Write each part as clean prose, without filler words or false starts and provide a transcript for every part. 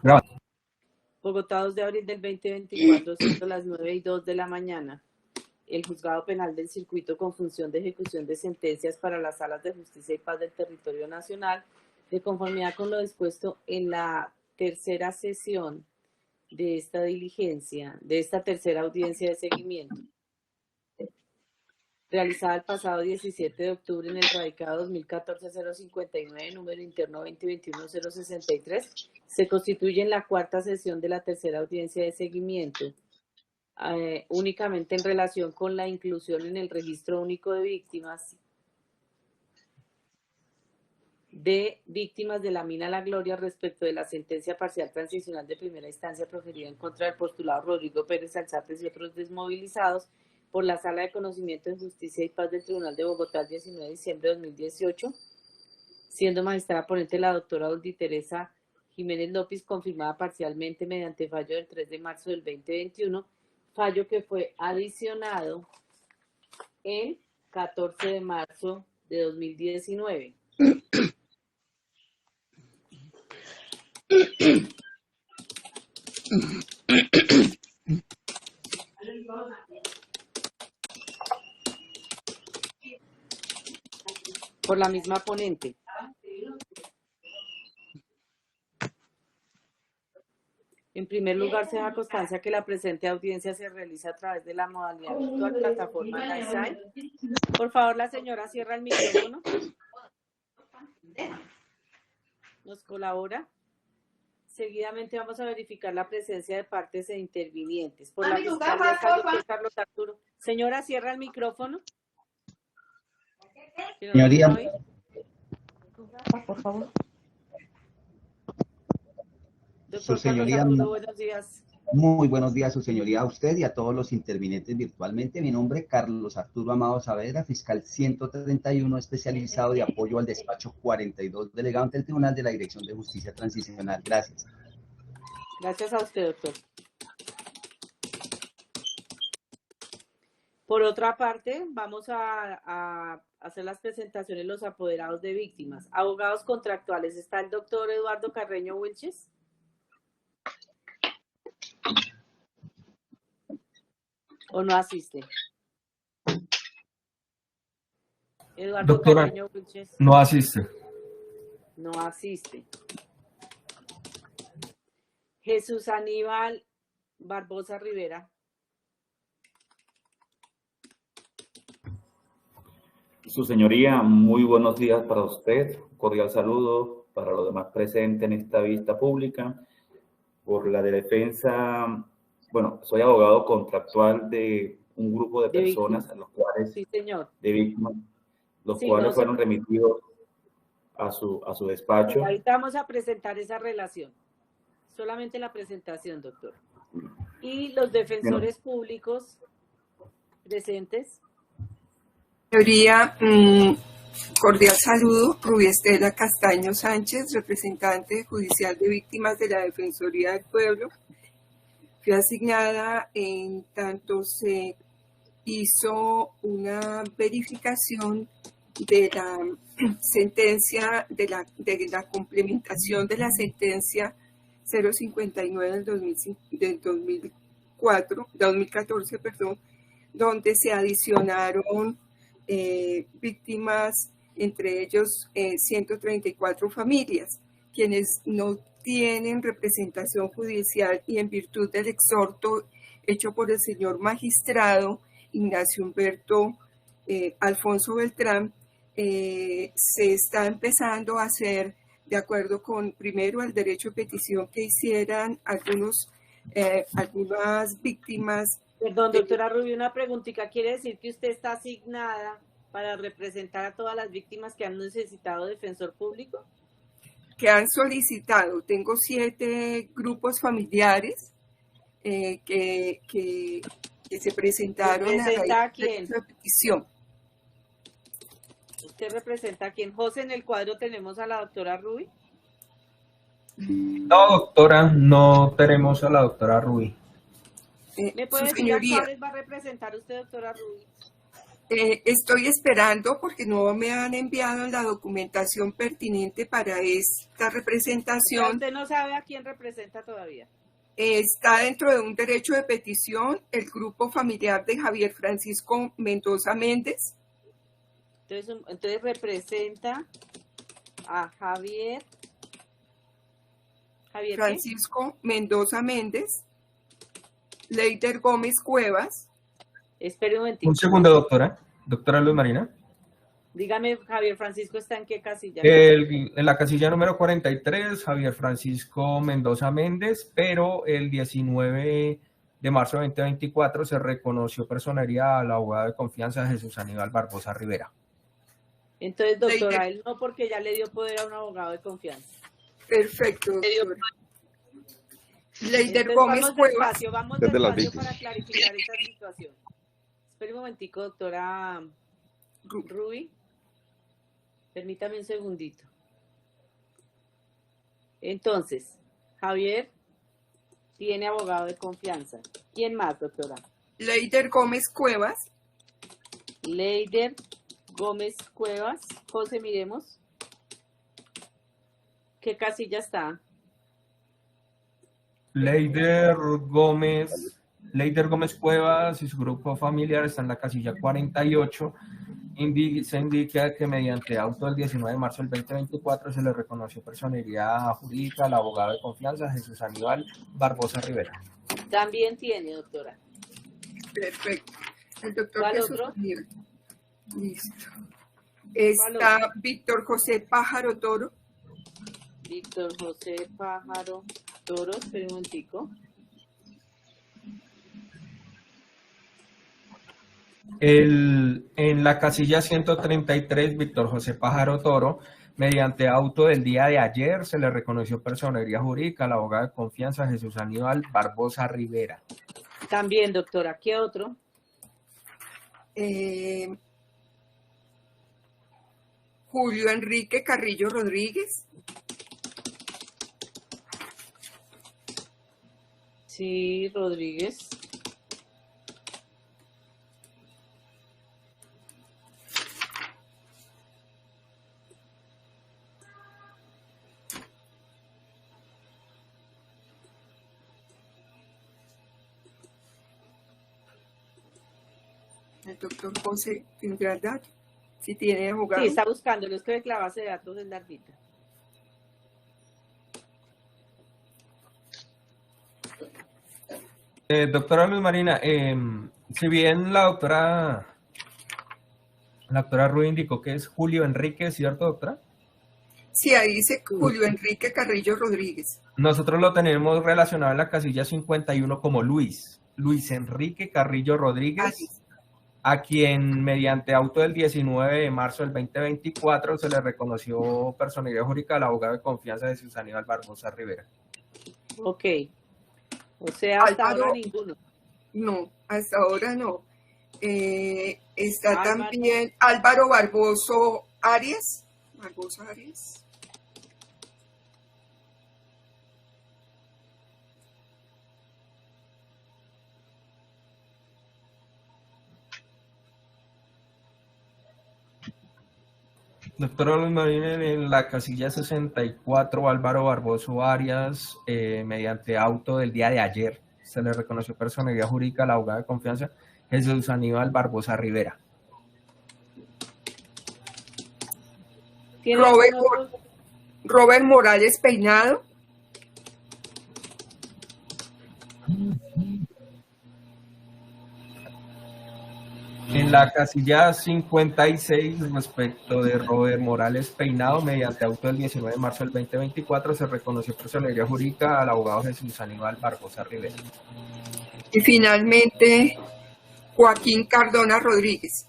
Graba. Bogotá, 2 de abril del 2024, siendo las 9:02 de la mañana. El Juzgado Penal del Circuito con función de ejecución de sentencias para las Salas de Justicia y Paz del Territorio Nacional, de conformidad con lo dispuesto en la tercera sesión de esta diligencia, de esta tercera audiencia de seguimiento, realizada el pasado 17 de octubre en el radicado 2014-059, número interno 2021-063, se constituye en la cuarta sesión de la tercera audiencia de seguimiento, únicamente en relación con la inclusión en el registro único de víctimas de la mina La Gloria respecto de la sentencia parcial transicional de primera instancia proferida en contra del postulado Rodrigo Pérez Alzates y otros desmovilizados por la Sala de Conocimiento de Justicia y Paz del Tribunal de Bogotá el 19 de diciembre de 2018, siendo magistrada ponente la doctora Oldy Teresa Jiménez López, confirmada parcialmente mediante fallo del 3 de marzo del 2021, fallo que fue adicionado el 14 de marzo de 2019. Por la misma ponente. En primer lugar, se da constancia que la presente audiencia se realiza a través de la modalidad virtual plataforma NiceEye. Por favor, la señora cierra el micrófono. Nos colabora. Seguidamente vamos a verificar la presencia de partes e intervinientes. Por la fiscalía está el doctor Carlos Arturo. Señora, cierra el micrófono. Señoría, por favor. Su Doctor señoría, Carlos Arturo, buenos días. muy buenos días, su señoría, a usted y a todos los intervinientes virtualmente. Mi nombre es Carlos Arturo Amado Saavedra, fiscal 131, especializado de apoyo al despacho 42, delegado ante el Tribunal de la Dirección de Justicia Transicional. Gracias. Gracias a usted, doctor. Por otra parte, vamos a hacer las presentaciones de los apoderados de víctimas. Abogados contractuales, ¿está el doctor Eduardo Carreño Wilches? ¿O no asiste? Eduardo Doctora, Carreño Wilches. no asiste. No asiste. Jesús Aníbal Barbosa Rivera. Su señoría, muy buenos días para usted. Cordial saludo para los demás presentes en esta vista pública. Por la defensa, bueno, soy abogado contractual de un grupo de personas a los cuales, sí, señor, de víctimas, los cuales fueron remitidos a su despacho. Ahorita vamos a presentar esa relación. Solamente la presentación, doctor. Y los defensores públicos presentes. Señoría, cordial saludo. Rubí Estela Castaño Sánchez, representante judicial de víctimas de la Defensoría del Pueblo. Fui asignada en tanto se hizo una verificación de la sentencia, de la complementación de la sentencia 059 del 2014, donde se adicionaron víctimas, entre ellos 134 familias, quienes no tienen representación judicial, y en virtud del exhorto hecho por el señor magistrado Ignacio Humberto Alfonso Beltrán, se está empezando a hacer, de acuerdo con, primero, el derecho de petición que hicieran algunas víctimas. Perdón, doctora Rubio, una preguntita. ¿Quiere decir que usted está asignada para representar a todas las víctimas que han necesitado defensor público? Que han solicitado. Tengo 7 grupos familiares que se presentaron a raíz de esta petición. ¿Usted representa a quién? José, en el cuadro tenemos a la doctora Rubí. No, doctora, no tenemos a la doctora Rubí. ¿Me puede decir a cuáles va a representar usted, doctora Rubí? Estoy esperando porque no me han enviado la documentación pertinente para esta representación. Usted no sabe a quién representa todavía. Está dentro de un derecho de petición el grupo familiar de Javier Francisco Mendoza Méndez. Entonces representa a Javier Francisco Mendoza Méndez, Leider Gómez Cuevas. Espere un momentito. Un segundo, doctora. Doctora Luz Marina. Dígame, Javier Francisco está en qué casilla. En la casilla número 43, Javier Francisco Mendoza Méndez, pero el 19 de marzo de 2024 se reconoció personería al abogado de confianza Jesús Aníbal Barbosa Rivera. Entonces, doctora, él no, porque ya le dio poder a un abogado de confianza. Perfecto, doctora. Leider Gómez Cuevas. Vamos despacio para clarificar esta situación. Espera un momentico, doctora Ruby. Permítame un segundito. Entonces, Javier tiene abogado de confianza. ¿Quién más, doctora? Leider Gómez Cuevas. Leider Gómez Cuevas. José, miremos. ¿Qué casilla está? Leider Gómez Cuevas y su grupo familiar está en la casilla 48. Se indica que mediante auto del 19 de marzo del 2024 se le reconoció personería jurídica al abogado de confianza Jesús Aníbal Barbosa Rivera. También tiene, doctora. Perfecto. El doctor ¿Cuál Jesús otro? Aníbal. Listo. Está Víctor José Pájaro Toro. Víctor José Pájaro Toro, espera un momentico. En la casilla 133, Víctor José Pájaro Toro, mediante auto del día de ayer, se le reconoció personería jurídica al abogado de confianza Jesús Aníbal Barbosa Rivera. También, doctora. ¿Qué otro? Julio Enrique Carrillo Rodríguez. Sí, Rodríguez. El doctor José tendrá el dato. Si tiene abogado. Sí, está buscando. Es que de la base de datos es larguita. Doctora Luz Marina, si bien la doctora Ruiz indicó que es Julio Enrique, ¿cierto, doctora? Sí, ahí dice Julio Enrique Carrillo Rodríguez. Nosotros lo tenemos relacionado en la casilla 51 como Luis Enrique Carrillo Rodríguez, a quien mediante auto del 19 de marzo del 2024 se le reconoció personería jurídica al abogado de confianza de Jesús Aníbal Barbosa Rivera. Ok. O sea, hasta ahora ninguno. No, hasta ahora no. Está también Álvaro Barboso Arias. Barboso Arias. Doctora Luz Marina, en la casilla 64, Álvaro Barboso Arias, mediante auto del día de ayer, se le reconoció personería jurídica al abogado de confianza Jesús Aníbal Barbosa Rivera. Robert Morales Peinado. En la casilla 56, respecto de Robert Morales Peinado, mediante auto del 19 de marzo del 2024, se reconoció personería jurídica al abogado Jesús Aníbal Barbosa Rivera. Y finalmente, Joaquín Cardona Rodríguez.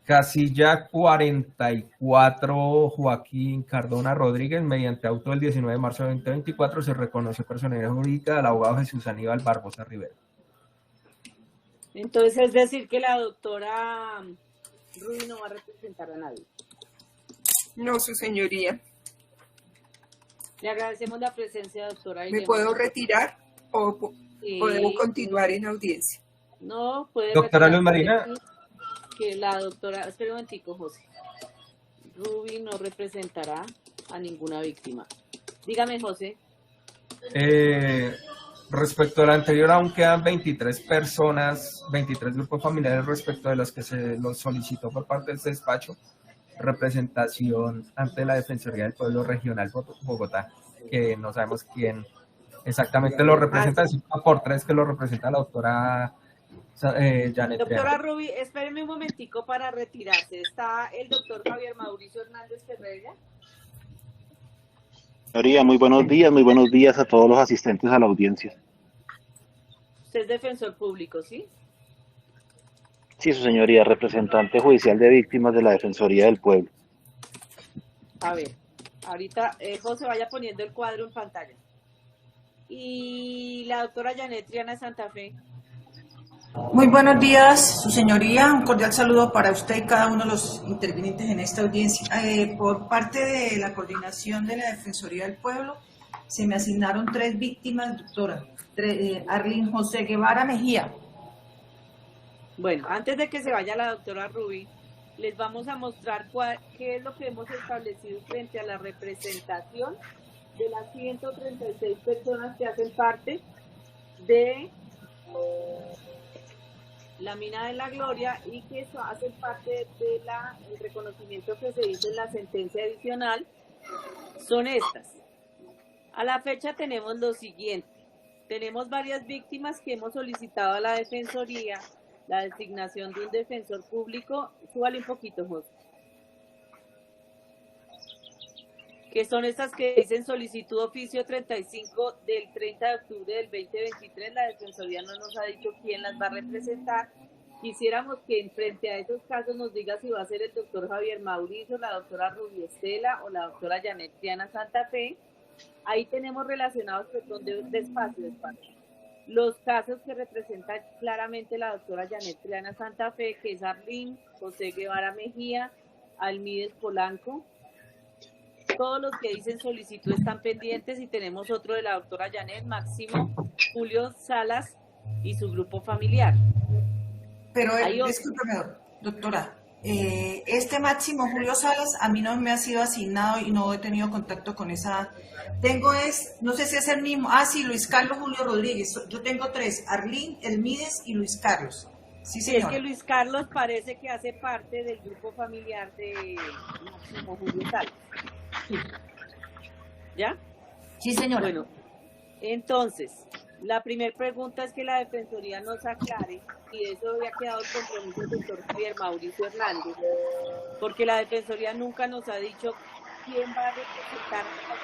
Casilla 44, Joaquín Cardona Rodríguez, mediante auto del 19 de marzo de 2024, se reconoció personería jurídica del abogado Jesús Aníbal Barbosa Rivera. Entonces, es decir, que la doctora Ruiz no va a representar a nadie. No, su señoría. Le agradecemos la presencia, doctora. ¿Me puedo retirar o debo continuar en audiencia? No, puede Doctora retirar Luz Marina. que la doctora, espera un momentico, José. Ruby no representará a ninguna víctima. Dígame, José. Respecto al anterior, aún quedan 23 personas, 23 grupos familiares respecto de los que se los solicitó por parte de este despacho representación ante la Defensoría del Pueblo Regional Bogotá, que no sabemos quién exactamente lo representa, sino por 3 que lo representa la doctora Janet. Doctora Ruby, espéreme un momentico para retirarse. ¿Está el doctor Javier Mauricio Hernández Ferreira? Señoría, muy buenos días a todos los asistentes a la audiencia. Usted es defensor público, ¿sí? Sí, su señoría, representante judicial de víctimas de la Defensoría del Pueblo. A ver, ahorita José vaya poniendo el cuadro en pantalla. Y la doctora Janet Triana Santa Fe. Muy buenos días, su señoría. Un cordial saludo para usted y cada uno de los intervinientes en esta audiencia. Por parte de la coordinación de la Defensoría del Pueblo, se me asignaron 3 víctimas, doctora. Arlene José Guevara Mejía. Bueno, antes de que se vaya la doctora Ruby, les vamos a mostrar qué es lo que hemos establecido frente a la representación de las 136 personas que hacen parte de la Mina de la Gloria y que hacen parte del reconocimiento que se hizo en la sentencia adicional. Son estas. A la fecha tenemos lo siguiente. Tenemos varias víctimas que hemos solicitado a la Defensoría la designación de un defensor público. Súbale un poquito, José. Que son estas que dicen solicitud oficio 35 del 30 de octubre del 2023. La Defensoría no nos ha dicho quién las va a representar. Quisiéramos que en frente a esos casos nos diga si va a ser el doctor Javier Mauricio, la doctora Ruby Estela o la doctora Janet Triana Santa Fe. Ahí tenemos relacionados que son de despacio. Los casos que representa claramente la doctora Janet Triana Santa Fe, que es Arlene José Guevara Mejía, Almides Polanco. Todos los que dicen solicitud están pendientes y tenemos otro de la doctora Janet, Máximo Julio Salas y su grupo familiar. Pero, discúlpeme, doctora, este Máximo Julio Salas a mí no me ha sido asignado y no he tenido contacto con esa. No sé si es el mismo. Sí, Luis Carlos Julio Rodríguez. Yo tengo 3, Arlene, Elmides y Luis Carlos. Sí, señor. Es que Luis Carlos parece que hace parte del grupo familiar de Máximo Julio Salas. Sí. ¿Ya? Sí, señora. Bueno, entonces, la primera pregunta es que la Defensoría nos aclare si eso había quedado el compromiso del doctor Javier Mauricio Hernández, porque la Defensoría nunca nos ha dicho quién va a representar a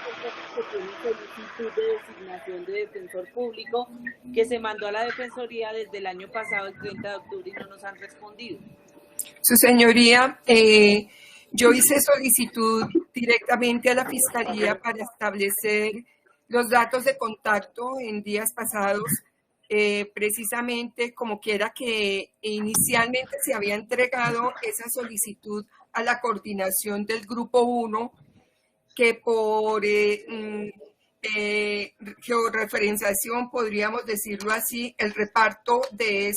que tiene solicitud de designación de defensor público que se mandó a la Defensoría desde el año pasado, el 30 de octubre, y no nos han respondido. Su señoría, yo hice solicitud directamente a la Fiscalía para establecer los datos de contacto en días pasados, precisamente como quiera que inicialmente se había entregado esa solicitud a la coordinación del Grupo 1, que por georreferenciación, podríamos decirlo así, el reparto de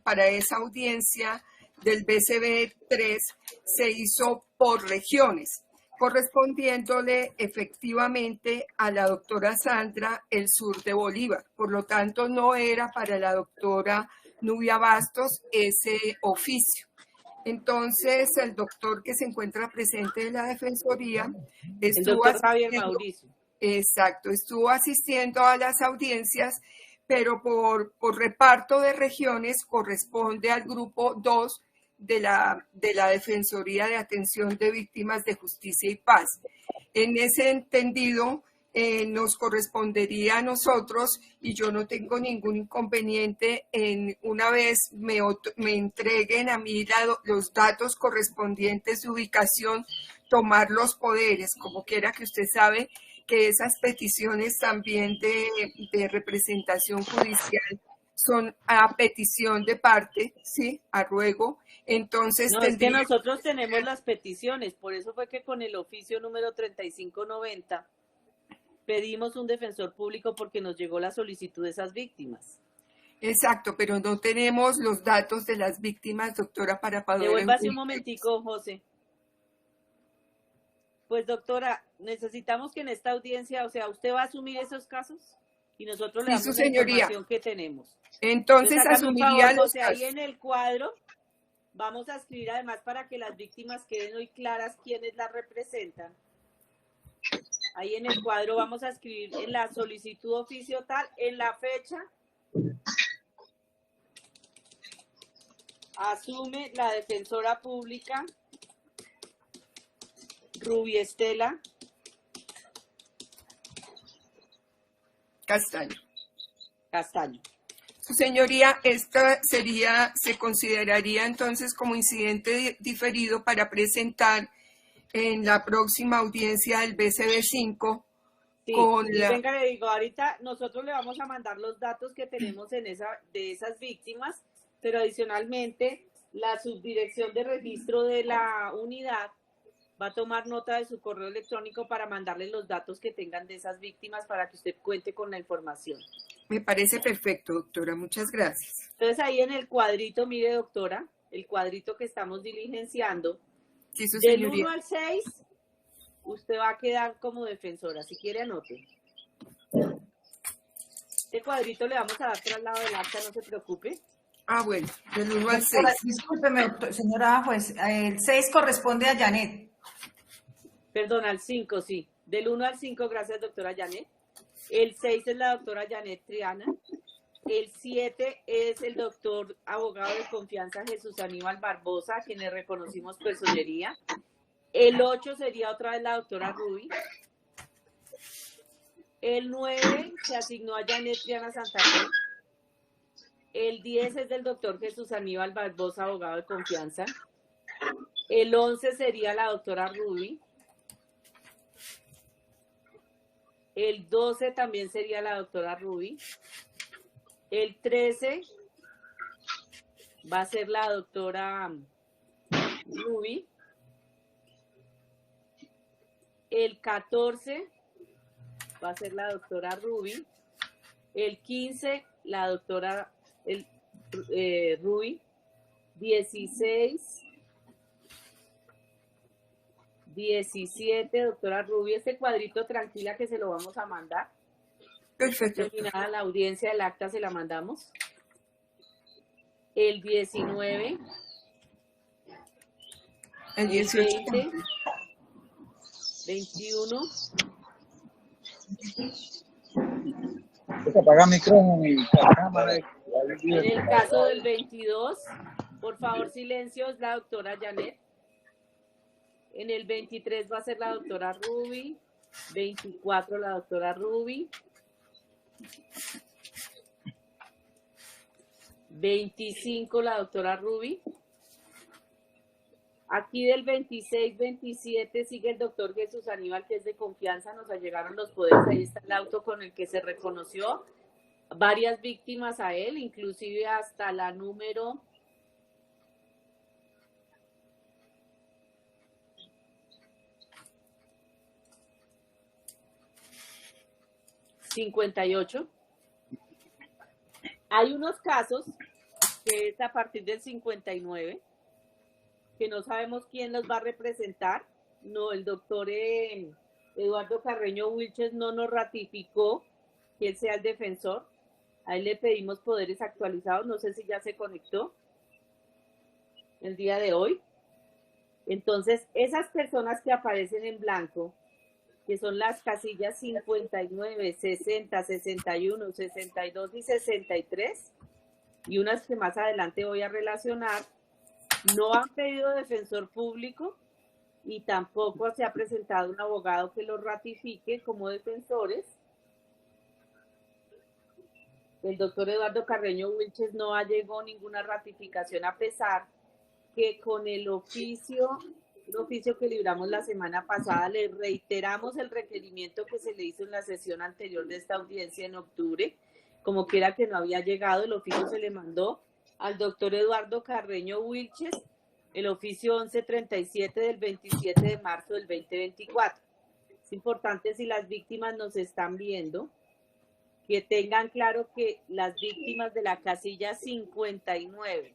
para esa audiencia del BCB 3 se hizo por regiones, correspondiéndole efectivamente a la doctora Sandra el sur de Bolívar. Por lo tanto, no era para la doctora Nubia Bastos ese oficio. Entonces, el doctor que se encuentra presente de la Defensoría estuvo Javier Mauricio. Exacto, estuvo asistiendo a las audiencias, pero por reparto de regiones corresponde al grupo 2 de la Defensoría de Atención de Víctimas de Justicia y Paz. En ese entendido, nos correspondería a nosotros, y yo no tengo ningún inconveniente en una vez me entreguen a mí los datos correspondientes de ubicación, tomar los poderes, como quiera que usted sabe que esas peticiones también de representación judicial son a petición de parte, ¿sí? A ruego. Entonces, no, es que nosotros tenemos las peticiones, por eso fue que con el oficio número 3590 pedimos un defensor público porque nos llegó la solicitud de esas víctimas. Exacto, pero no tenemos los datos de las víctimas, doctora, para poder... Devuélvase un momentico, José. Pues, doctora, necesitamos que en esta audiencia, o sea, usted va a asumir esos casos y nosotros le damos la información que tenemos. Entonces asumiría los casos. Ahí en el cuadro vamos a escribir además para que las víctimas queden hoy claras quiénes las representan. Ahí en el cuadro vamos a escribir en la solicitud oficio tal, en la fecha, asume la defensora pública Rubiestela Castaño. Su señoría, esta se consideraría entonces como incidente diferido para presentar en la próxima audiencia del BCB5. Sí, venga, le digo, ahorita nosotros le vamos a mandar los datos que tenemos de esas víctimas, pero adicionalmente la subdirección de registro de la unidad va a tomar nota de su correo electrónico para mandarle los datos que tengan de esas víctimas para que usted cuente con la información. Me parece perfecto, doctora. Muchas gracias. Entonces ahí en el cuadrito, mire, doctora, el cuadrito que estamos diligenciando, sí, su del señoría. 1 al 6, usted va a quedar como defensora. Si quiere, anote. Este cuadrito le vamos a dar traslado del acta, no se preocupe. Ah, bueno, del 1 al 6. Discúlpeme, señora juez, el 6 corresponde a Janet. Perdón, al 5, sí. Del 1 al 5, gracias, doctora Janet. El 6 es la doctora Janet Triana. El 7 es el doctor abogado de confianza Jesús Aníbal Barbosa, a quien le reconocimos personería. El 8 sería otra vez la doctora Ruby. El 9 se asignó a Janet Triana Santander. El 10 es del doctor Jesús Aníbal Barbosa, abogado de confianza. El 11 sería la doctora Ruby. El 12 también sería la doctora Ruby. El 13 va a ser la doctora Ruby. El 14 va a ser la doctora Ruby. El 15, la doctora Ruby. 16, 17, doctora Ruby. Este cuadrito, tranquila, que se lo vamos a mandar. Perfecto. Terminada la audiencia del acta, se la mandamos. El 19. El 18. 20. 21. Apaga el micrófono y la cámara. En el caso del 22, por favor, silencio, es la doctora Janet. En el 23 va a ser la doctora Ruby. 24, la doctora Ruby. 25, la doctora Ruby. Aquí del 26, 27 sigue el doctor Jesús Aníbal, que es de confianza. Nos allegaron los poderes. Ahí está el auto con el que se reconoció varias víctimas a él, inclusive hasta la número 58. Hay unos casos que es a partir del 59, que no sabemos quién los va a representar. No, el doctor Eduardo Carreño Wilches no nos ratificó que él sea el defensor. A él le pedimos poderes actualizados, no sé si ya se conectó el día de hoy. Entonces, esas personas que aparecen en blanco, que son las casillas 59, 60, 61, 62 y 63, y unas que más adelante voy a relacionar, no han pedido defensor público y tampoco se ha presentado un abogado que los ratifique como defensores. El doctor Eduardo Carreño Wilches no llegó ninguna ratificación, a pesar que con el oficio que libramos la semana pasada, le reiteramos el requerimiento que se le hizo en la sesión anterior de esta audiencia en octubre. Como quiera que no había llegado, el oficio se le mandó al doctor Eduardo Carreño Wilches, el oficio 1137 del 27 de marzo del 2024. Es importante, si las víctimas nos están viendo, que tengan claro que las víctimas de la casilla 59,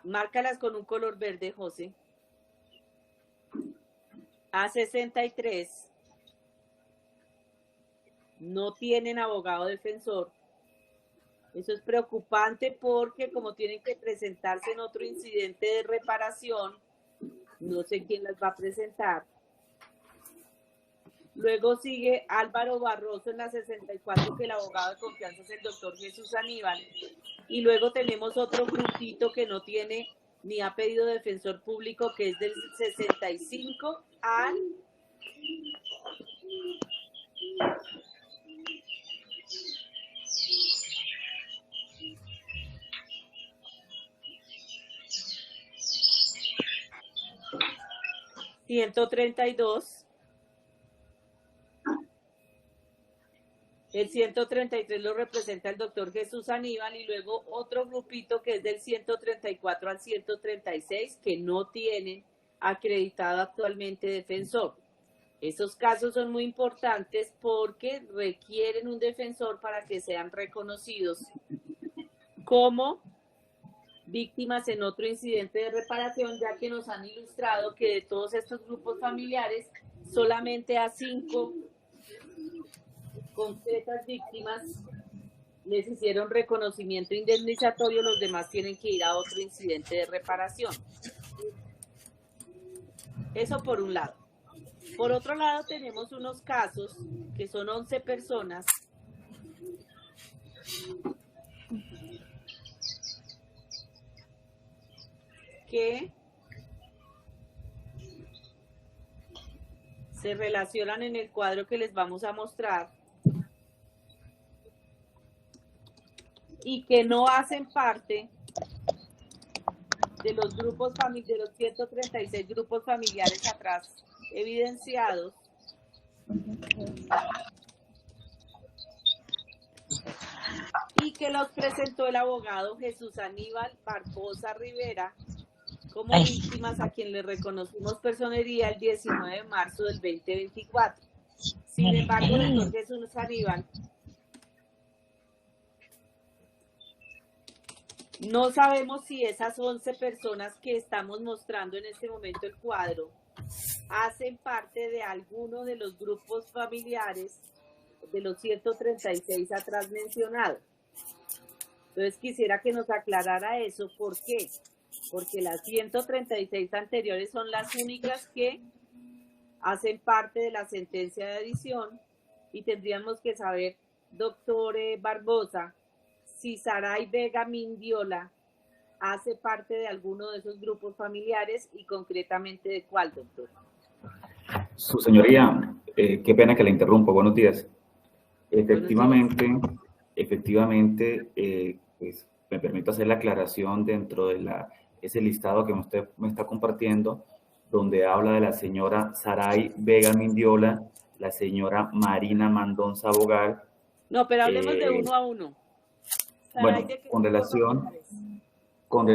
márcalas con un color verde, José, a 63, no tienen abogado defensor. Eso es preocupante porque como tienen que presentarse en otro incidente de reparación, no sé quién las va a presentar. Luego sigue Álvaro Barroso en la 64, que el abogado de confianza es el doctor Jesús Aníbal. Y luego tenemos otro grupito que no tiene ni ha pedido defensor público, que es del 65 al... ...132... El 133 lo representa el doctor Jesús Aníbal y luego otro grupito que es del 134 al 136 que no tienen acreditado actualmente defensor. Esos casos son muy importantes porque requieren un defensor para que sean reconocidos como víctimas en otro incidente de reparación, ya que nos han ilustrado que de todos estos grupos familiares solamente a 5 concretas víctimas les hicieron reconocimiento indemnizatorio, los demás tienen que ir a otro incidente de reparación. Eso por un lado. Por otro lado tenemos unos casos que son 11 personas que se relacionan en el cuadro que les vamos a mostrar y que no hacen parte de los grupos de los 136 grupos familiares atrás evidenciados, y que los presentó el abogado Jesús Aníbal Barbosa Rivera como víctimas, a quien le reconocimos personería el 19 de marzo del 2024. Sin embargo, el doctor Jesús Aníbal no sabemos si esas 11 personas que estamos mostrando en este momento el cuadro hacen parte de alguno de los grupos familiares de los 136 atrás mencionados. Entonces quisiera que nos aclarara eso. ¿Por qué? Porque las 136 anteriores son las únicas que hacen parte de la sentencia de adición y tendríamos que saber, doctor Barbosa, si Saray Vega Mindiola hace parte de alguno de esos grupos familiares y concretamente de cuál, doctor. Su señoría, qué pena que le interrumpo. Buenos días. Efectivamente, pues, me permito hacer la aclaración dentro de ese listado que usted me está compartiendo, donde habla de la señora Saray Vega Mindiola, la señora Marina Mandonza Bogal. No, pero hablemos de uno a uno. Saray, bueno, con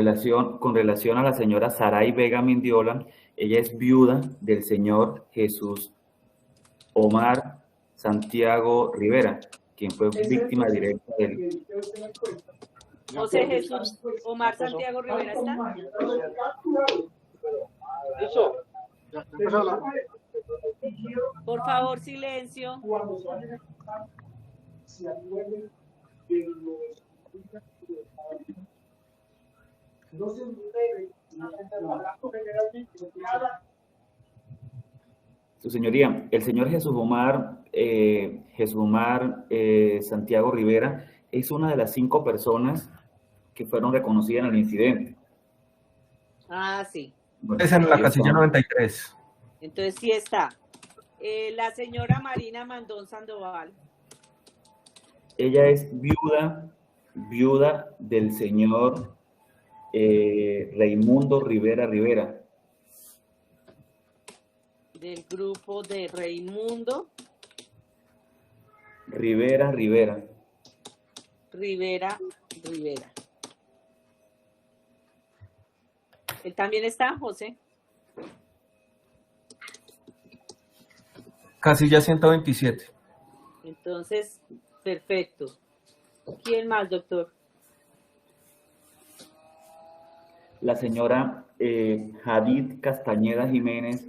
relación a la señora Saray Vega Mindiola, ella es viuda del señor Jesús Omar Santiago Rivera, quien fue víctima directa del... José Jesús Omar Santiago Rivera está. Por favor, silencio. Su señoría, el señor Jesús Omar Santiago Rivera es una de las 5 personas que fueron reconocidas en el incidente. Ah, sí. Bueno, es en la casilla 93. Entonces sí está. La señora Marina Mandón Sandoval. Ella es viuda del señor Raimundo Rivera Rivera. Del grupo de Raimundo Rivera. ¿Él también está, José? Casilla 127. Entonces, perfecto. ¿Quién más, doctor? La señora Jadid Castañeda Jiménez,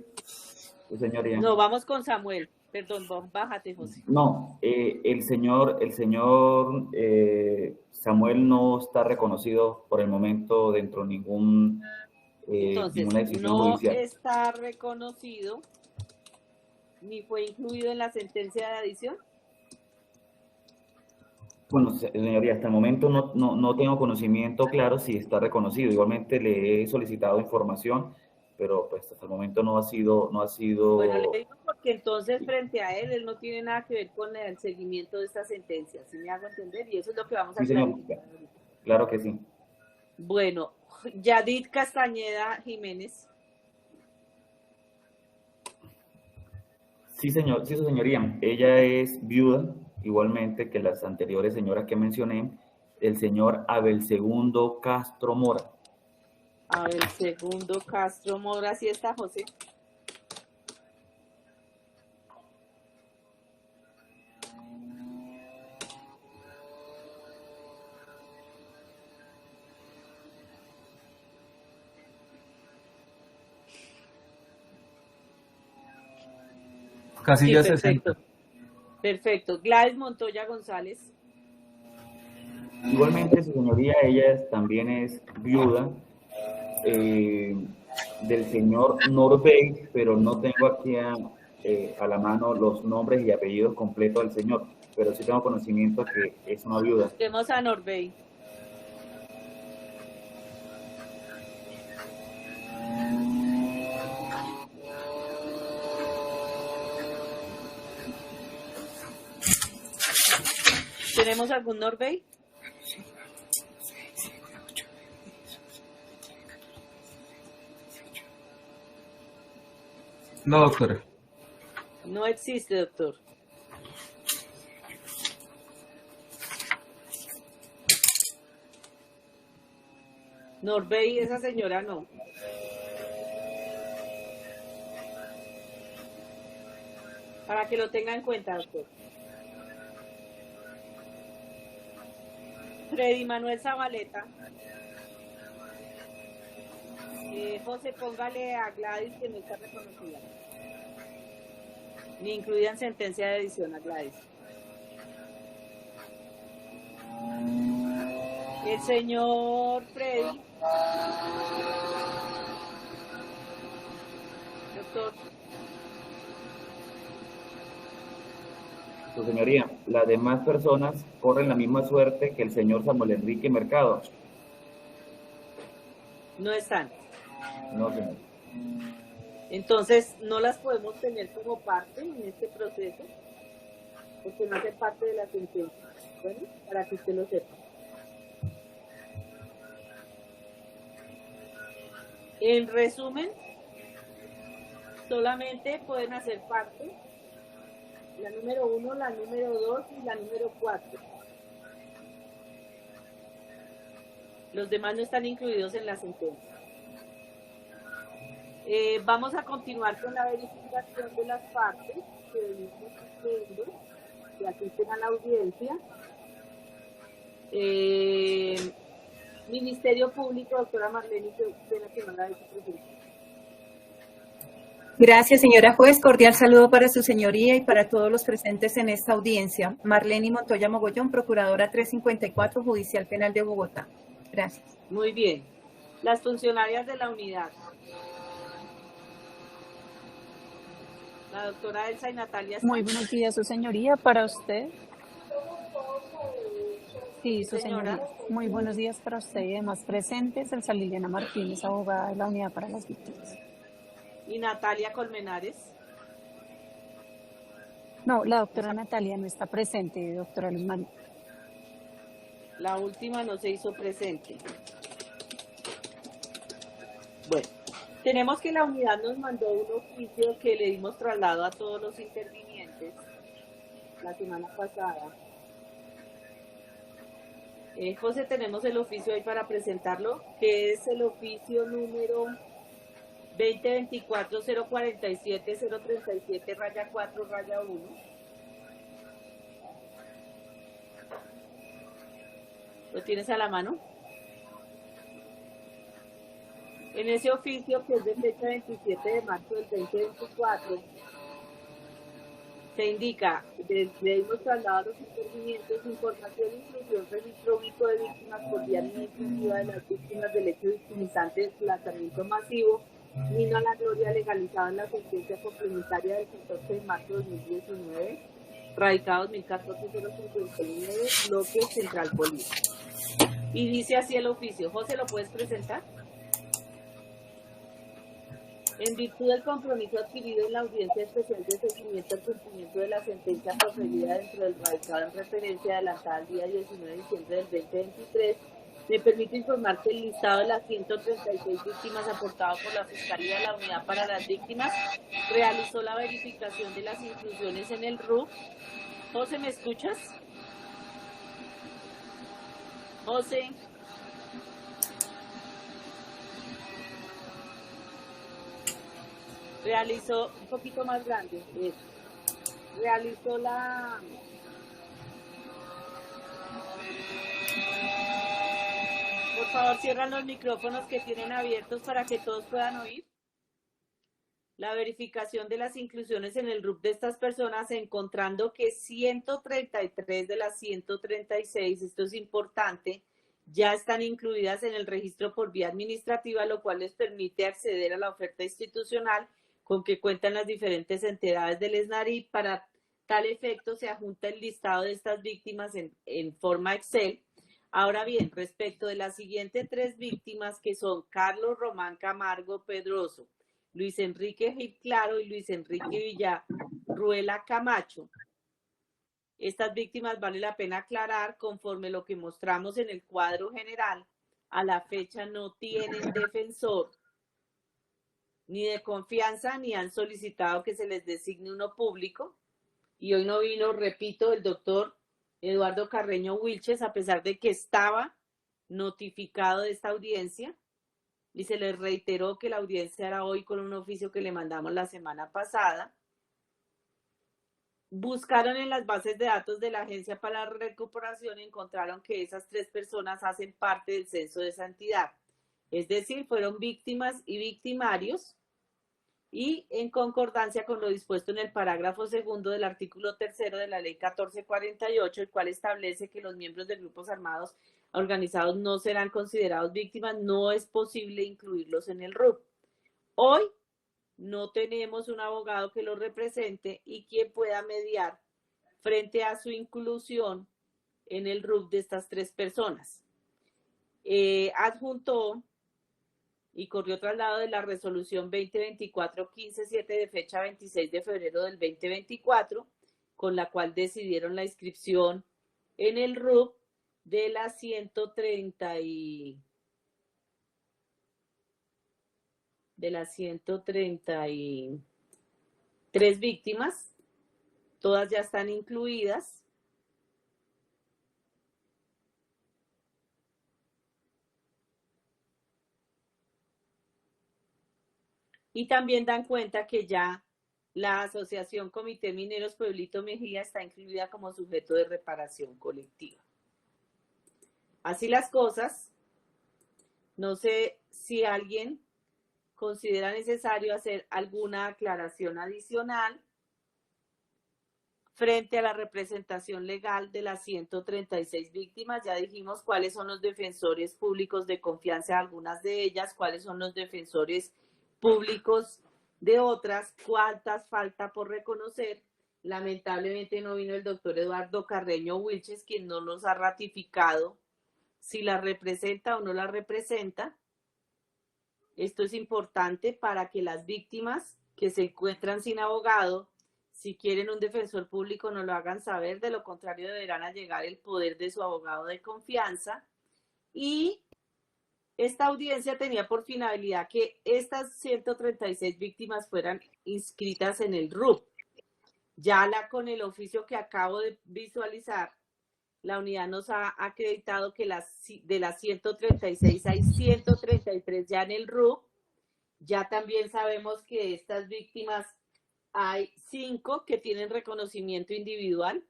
su señoría. No, vamos con Samuel. Perdón, bájate, José. No, el señor Samuel no está reconocido por el momento dentro de ninguna decisión no judicial. Está reconocido ni fue incluido en la sentencia de adición. Bueno, señoría, hasta el momento no tengo conocimiento claro si está reconocido. Igualmente le he solicitado información, pero pues hasta el momento no ha sido. Bueno, le digo porque entonces frente a él no tiene nada que ver con el seguimiento de esta sentencia, ¿sí me hago entender? Y eso es lo que vamos a Sí, señor. Claro que sí. Bueno, Yadid Castañeda Jiménez. Sí, señor, sí, su señoría. Ella es viuda, igualmente que las anteriores señoras que mencioné, el señor Abel Segundo Castro Mora. Abel Segundo Castro Mora, ¿sí está, José? Casilla sí, perfecto. 60. Perfecto. Gladys Montoya González. Igualmente, su señoría, ella también es viuda del señor Norbey, pero no tengo aquí a la mano los nombres y apellidos completos del señor, pero sí tengo conocimiento que es una viuda. Busquemos a Norbey. ¿Tenemos algún Norbey? No, doctora. No existe, doctor. Norbey, esa señora no. Para que lo tenga en cuenta, doctor. Freddy Manuel Zabaleta. José, póngale a Gladys que no está reconocida. Ni incluida en sentencia de edición a Gladys. El señor Freddy. Doctor. Su señoría, las demás personas corren la misma suerte que el señor Samuel Enrique Mercado. No están. No, señor. Entonces, no las podemos tener como parte en este proceso, porque no hacen parte de la sentencia. Bueno, para que usted lo sepa. En resumen, solamente pueden hacer parte la número 1, la número 2 y la número 4. Los demás no están incluidos en la sentencia. Vamos a continuar con la verificación de las partes que venimos haciendo, que asisten a la audiencia. Ministerio Público, doctora Marlene, que no la vicepresidenta. Gracias, señora juez. Cordial saludo para su señoría y para todos los presentes en esta audiencia. Marlene Montoya Mogollón, Procuradora 354, Judicial Penal de Bogotá. Gracias. Muy bien. Las funcionarias de la unidad. La doctora Elsa y Natalia. Muy buenos días, su señoría, para usted. Sí, su señoría. Muy buenos días para usted y demás presentes. Elsa Liliana Martínez, abogada de la Unidad para las Víctimas. ¿Y Natalia Colmenares? No, la doctora Natalia no está presente, doctora Luz María. La última no se hizo presente. Bueno, tenemos que la unidad nos mandó un oficio que le dimos traslado a todos los intervinientes la semana pasada. José, tenemos el oficio ahí para presentarlo, que es el oficio número 2024-047-037-4-1. ¿Lo tienes a la mano? En ese oficio, que es de fecha 27 de marzo del 2024, se indica, debemos trasladar a los intervinientes información, inclusión, registro único de víctimas por vía administrativa de las víctimas del hecho victimizante de desplazamiento masivo, Nino a la Gloria, legalizado en la sentencia complementaria del 14 de marzo de 2019, radicado 2014-059, bloque Central Bolívar. Y dice así el oficio. José, ¿lo puedes presentar? En virtud del compromiso adquirido en la audiencia especial de seguimiento al cumplimiento de la sentencia proferida dentro del radicado en referencia adelantada al día 19 de diciembre del 2023, me permite informar que el listado de las 136 víctimas aportado por la Fiscalía de la Unidad para las Víctimas realizó la verificación de las inclusiones en el RUP. José, ¿me escuchas? José. Realizó, un poquito más grande, realizó la... Por favor, cierran los micrófonos que tienen abiertos para que todos puedan oír. La verificación de las inclusiones en el RUP de estas personas, encontrando que 133 de las 136, esto es importante, ya están incluidas en el registro por vía administrativa, lo cual les permite acceder a la oferta institucional con que cuentan las diferentes entidades del SNARIP. Para tal efecto se adjunta el listado de estas víctimas en forma Excel. Ahora bien, respecto de las siguientes 3 víctimas, que son Carlos Román Camargo Pedroso, Luis Enrique Gil Claro y Luis Enrique Villarruela Camacho, estas víctimas vale la pena aclarar, conforme lo que mostramos en el cuadro general, a la fecha no tienen defensor ni de confianza, ni han solicitado que se les designe uno público. Y hoy no vino, repito, el doctor Eduardo Carreño Wilches, a pesar de que estaba notificado de esta audiencia, y se les reiteró que la audiencia era hoy con un oficio que le mandamos la semana pasada. Buscaron en las bases de datos de la Agencia para la Recuperación y encontraron que esas 3 personas hacen parte del censo de esa entidad. Es decir, fueron víctimas y victimarios, y en concordancia con lo dispuesto en el parágrafo 2 del artículo 3 de la Ley 1448, el cual establece que los miembros de grupos armados organizados no serán considerados víctimas, no es posible incluirlos en el RUP. Hoy no tenemos un abogado que los represente y quien pueda mediar frente a su inclusión en el RUP de estas 3 personas. Adjuntó y corrió traslado de la resolución 2024-15-7 de fecha 26 de febrero del 2024, con la cual decidieron la inscripción en el RUP de las 133 víctimas. Todas ya están incluidas. Y también dan cuenta que ya la Asociación Comité Mineros Pueblito Mejía está incluida como sujeto de reparación colectiva. Así las cosas, no sé si alguien considera necesario hacer alguna aclaración adicional frente a la representación legal de las 136 víctimas. Ya dijimos cuáles son los defensores públicos de confianza, algunas de ellas, cuáles son los defensores públicos de otras, cuántas falta por reconocer. Lamentablemente no vino el doctor Eduardo Carreño Wilches, quien no nos ha ratificado si la representa o no la representa. Esto es importante para que las víctimas que se encuentran sin abogado, si quieren un defensor público, nos lo hagan saber. De lo contrario, deberán allegar el poder de su abogado de confianza. Y esta audiencia tenía por finalidad que estas 136 víctimas fueran inscritas en el RUP. Ya con el oficio que acabo de visualizar, la unidad nos ha acreditado que de las 136 hay 133 ya en el RUP, Ya también sabemos que estas víctimas hay 5 que tienen reconocimiento individual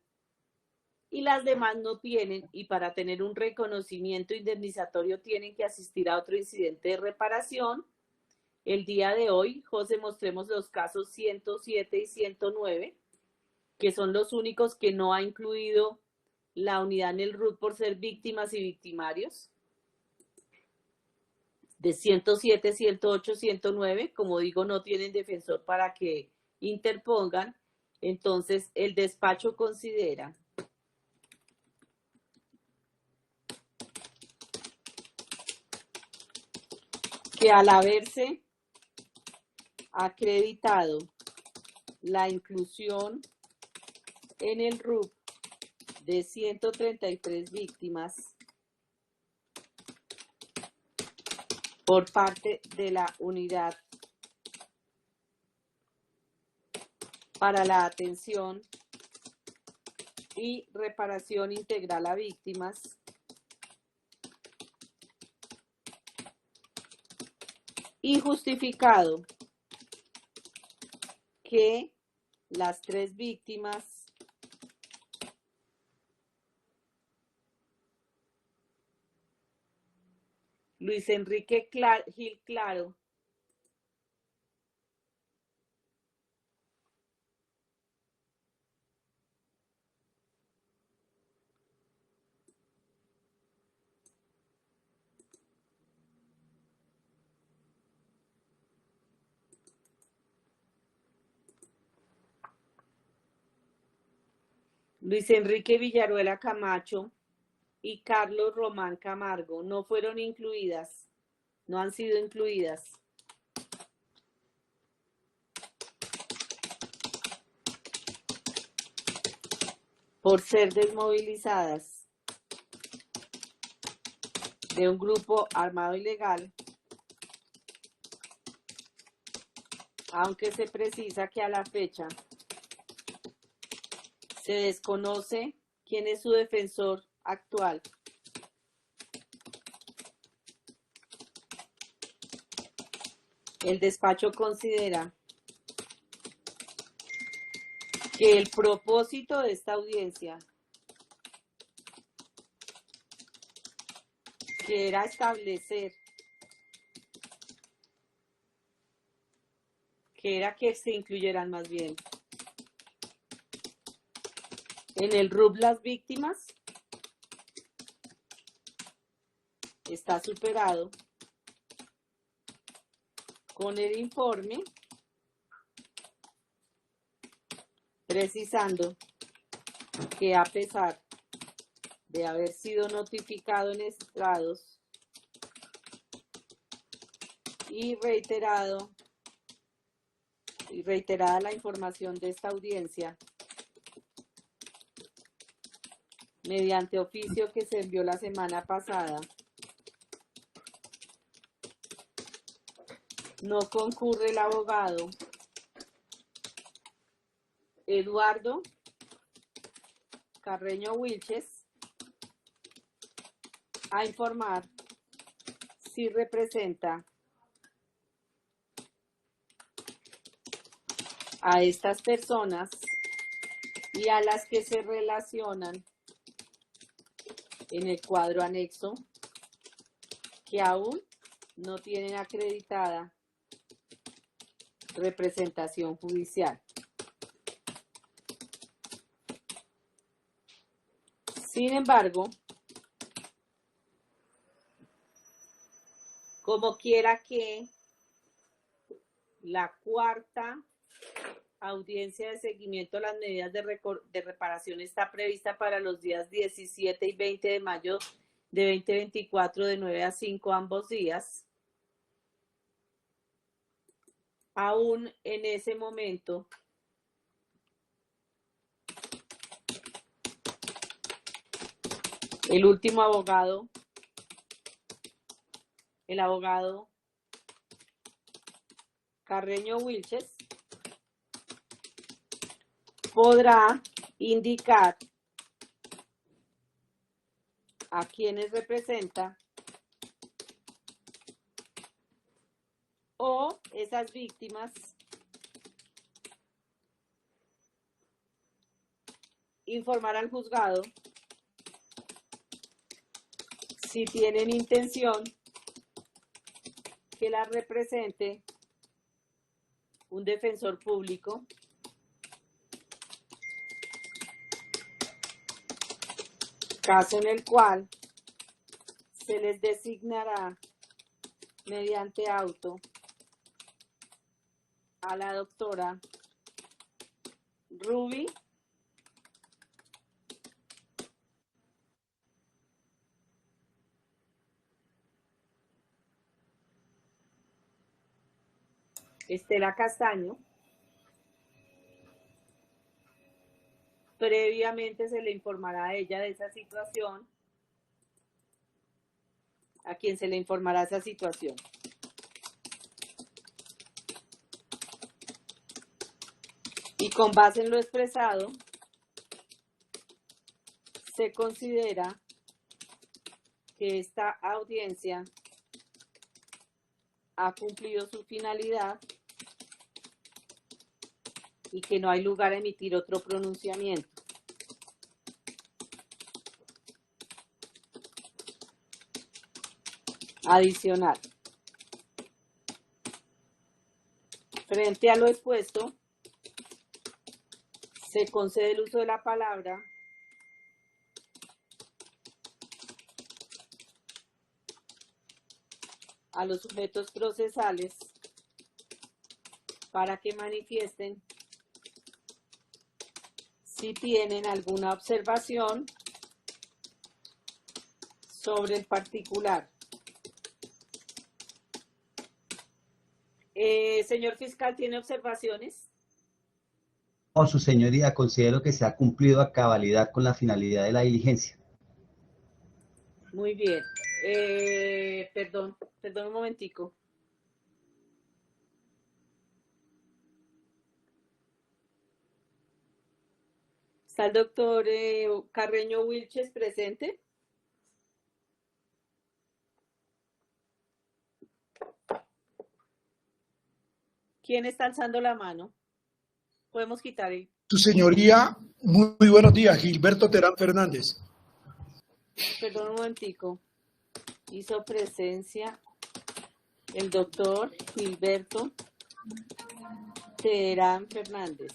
y las demás no tienen, y para tener un reconocimiento indemnizatorio tienen que asistir a otro incidente de reparación. El día de hoy, José, mostremos los casos 107 y 109, que son los únicos que no ha incluido la unidad en el RUT por ser víctimas y victimarios. De 107, 108, 109, como digo, no tienen defensor para que interpongan. Entonces, el despacho considera que al haberse acreditado la inclusión en el RUP de 133 víctimas por parte de la unidad para la atención y reparación integral a víctimas, y justificado que las 3 víctimas Luis Enrique Gil Claro, Luis Enrique Villaruela Camacho y Carlos Román Camargo no fueron incluidas, no han sido incluidas. Por ser desmovilizadas de un grupo armado ilegal, aunque se precisa que a la fecha se desconoce quién es su defensor actual. El despacho considera que el propósito de esta audiencia, que era establecer, que se incluyeran más bien en el RUP las víctimas, está superado con el informe precisando que a pesar de haber sido notificado en estrados y reiterada la información de esta audiencia mediante oficio que se envió la semana pasada, no concurre el abogado Eduardo Carreño Wilches a informar si representa a estas personas y a las que se relacionan en el cuadro anexo, que aún no tienen acreditada representación judicial. Sin embargo, como quiera que la cuarta audiencia de seguimiento a las medidas de reparación está prevista para los días 17 y 20 de mayo de 2024 de 9 a 5 ambos días. Aún en ese momento, el último abogado, el abogado Carreño Wilches, podrá indicar a quienes representa o esas víctimas informar al juzgado si tienen intención que la represente un defensor público caso en el cual se les designará mediante auto a la doctora Ruby Estela Castaño. Previamente se le informará a ella de esa situación, a quien se le informará esa situación. Y con base en lo expresado, se considera que esta audiencia ha cumplido su finalidad y que no hay lugar a emitir otro pronunciamiento. Adicional. Frente a lo expuesto, se concede el uso de la palabra a los sujetos procesales para que manifiesten si tienen alguna observación sobre el particular. Señor fiscal, ¿tiene observaciones? No, su señoría, considero que se ha cumplido a cabalidad con la finalidad de la diligencia. Muy bien. Perdón un momentico. ¿Está el doctor Carreño Wilches presente? ¿Quién está alzando la mano? Podemos quitar el... Su señoría, muy buenos días, Gilberto Terán Fernández. Perdón un momentico. Hizo presencia el doctor Gilberto Terán Fernández.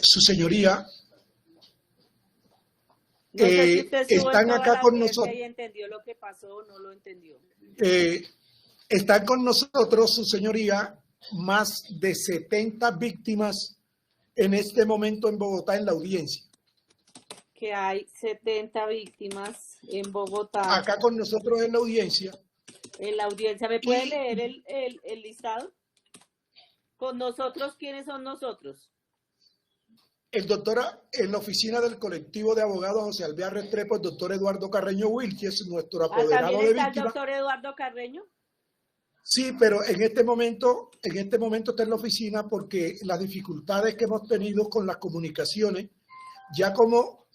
Su señoría, no sé si usted están acá con nosotros. Y entendió lo que pasó o no lo entendió. Están con nosotros, su señoría, más de 70 víctimas en este momento en Bogotá en la audiencia. Que hay 70 víctimas en Bogotá. Acá con nosotros en la audiencia. En la audiencia, ¿me puede leer el listado? Con nosotros, ¿quiénes son nosotros? El doctor en la oficina del colectivo de abogados José Alvear Restrepo, el doctor Eduardo Carreño Wilches, nuestro apoderado de víctimas. ¿Está el doctor Eduardo Carreño? Sí, pero en este momento está en la oficina porque las dificultades que hemos tenido con las comunicaciones, ya como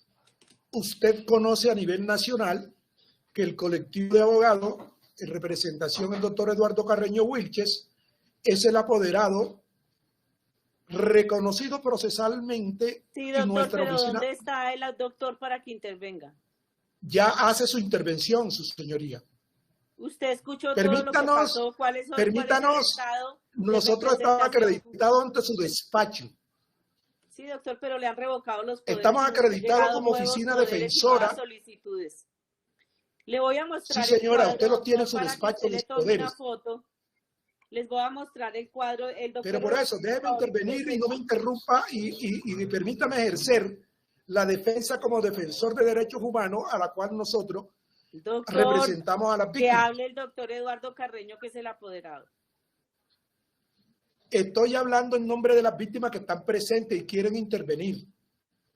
usted conoce a nivel nacional, que el colectivo de abogados, en representación del doctor Eduardo Carreño Wilches, es el apoderado reconocido procesalmente. Sí, doctor, en nuestra pero oficina. ¿dónde está el doctor para que intervenga? Ya hace su intervención, su señoría. Usted escuchó todo lo que pasó, ¿cuáles son? Permítanos, nosotros estamos acreditados ante su despacho. Sí, doctor, pero le han revocado los poderes. Estamos acreditados como oficina defensora. Solicitudes. Le voy a mostrar. Sí, señora, el cuadro, usted los tiene en su para despacho, que los tome poderes. una foto. Les voy a mostrar el cuadro. El doctor. Pero por eso, déjeme intervenir y no me interrumpa y permítame ejercer la defensa como defensor de derechos humanos a la cual nosotros representamos a las víctimas. Que hable el doctor Eduardo Carreño, que es el apoderado. Estoy hablando en nombre de las víctimas que están presentes y quieren intervenir.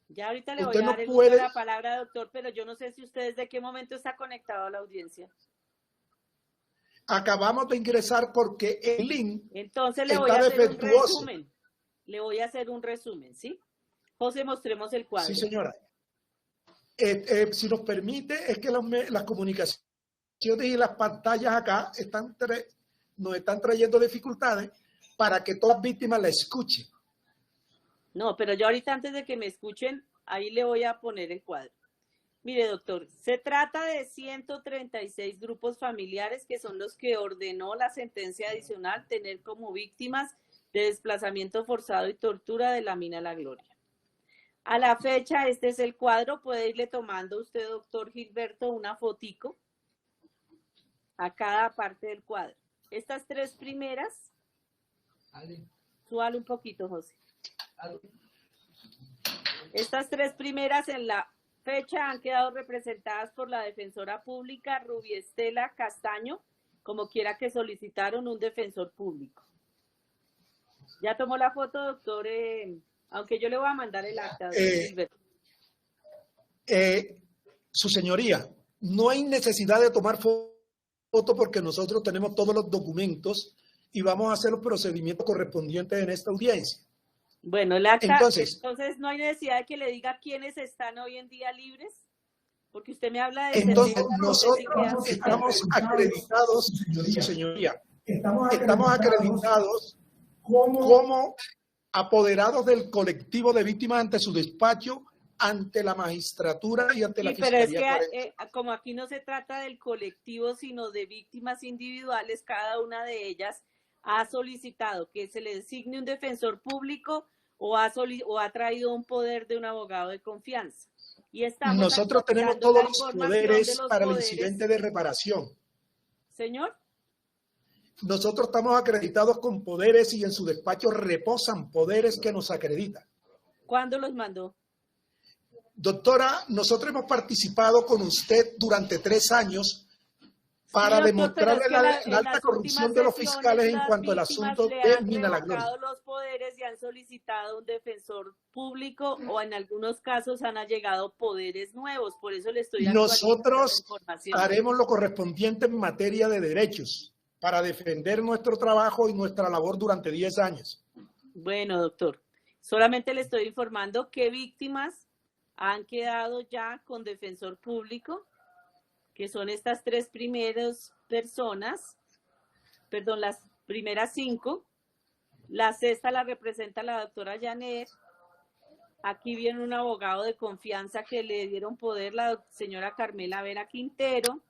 Ya ahorita le usted voy a dar no puede... la palabra, doctor, pero yo no sé si usted desde qué momento está conectado a la audiencia. Acabamos de ingresar porque el link Entonces le voy a hacer un resumen. Le voy a hacer un resumen, ¿sí? José, mostremos el cuadro. Sí, señora. Si nos permite, es que las comunicaciones y las pantallas acá están nos están trayendo dificultades para que todas las víctimas la escuchen. No, pero yo ahorita antes de que me escuchen, ahí le voy a poner el cuadro. Mire, doctor, se trata de 136 grupos familiares que son los que ordenó la sentencia adicional tener como víctimas de desplazamiento forzado y tortura de la mina La Gloria. A la fecha, este es el cuadro. Puede irle tomando usted, doctor Gilberto, una fotico a cada parte del cuadro. Estas tres primeras, súbale un poquito, José. Estas tres primeras en la fecha han quedado representadas por la defensora pública Rubiestela Castaño, como quiera que solicitaron un defensor público. ¿Ya tomó la foto, doctor? Aunque yo le voy a mandar el acta. Su señoría, no hay necesidad de tomar foto porque nosotros tenemos todos los documentos y vamos a hacer los procedimientos correspondientes en esta audiencia. Bueno, el acta, entonces no hay necesidad de que le diga quiénes están hoy en día libres, porque usted me habla de... Entonces, nosotros estamos acreditados, su señoría, estamos acreditados como apoderados del colectivo de víctimas ante su despacho, ante la magistratura y ante la Fiscalía. Pero es que como aquí no se trata del colectivo, sino de víctimas individuales, cada una de ellas ha solicitado que se le designe un defensor público o ha traído un poder de un abogado de confianza. Y nosotros tenemos todos los poderes para el incidente de reparación. Señor. Nosotros estamos acreditados con poderes y en su despacho reposan poderes que nos acreditan. ¿Cuándo los mandó? Doctora, nosotros hemos participado con usted durante 3 años para demostrarle la alta corrupción de los fiscales en cuanto al asunto de Mina La Gloria. Los poderes y han solicitado un defensor público o en algunos casos han allegado poderes nuevos, por eso le estoy Nosotros haremos lo correspondiente en materia de derechos para defender nuestro trabajo y nuestra labor durante 10 años. Bueno, doctor, solamente le estoy informando que víctimas han quedado ya con defensor público, que son estas 3 primeras personas, perdón, las primeras 5, la 6ª la representa la doctora Janet, aquí viene un abogado de confianza que le dieron poder, la señora Carmela Vera Quintero,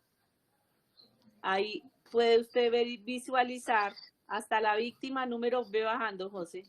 ahí puede usted ver y visualizar hasta la víctima número, ve bajando, José.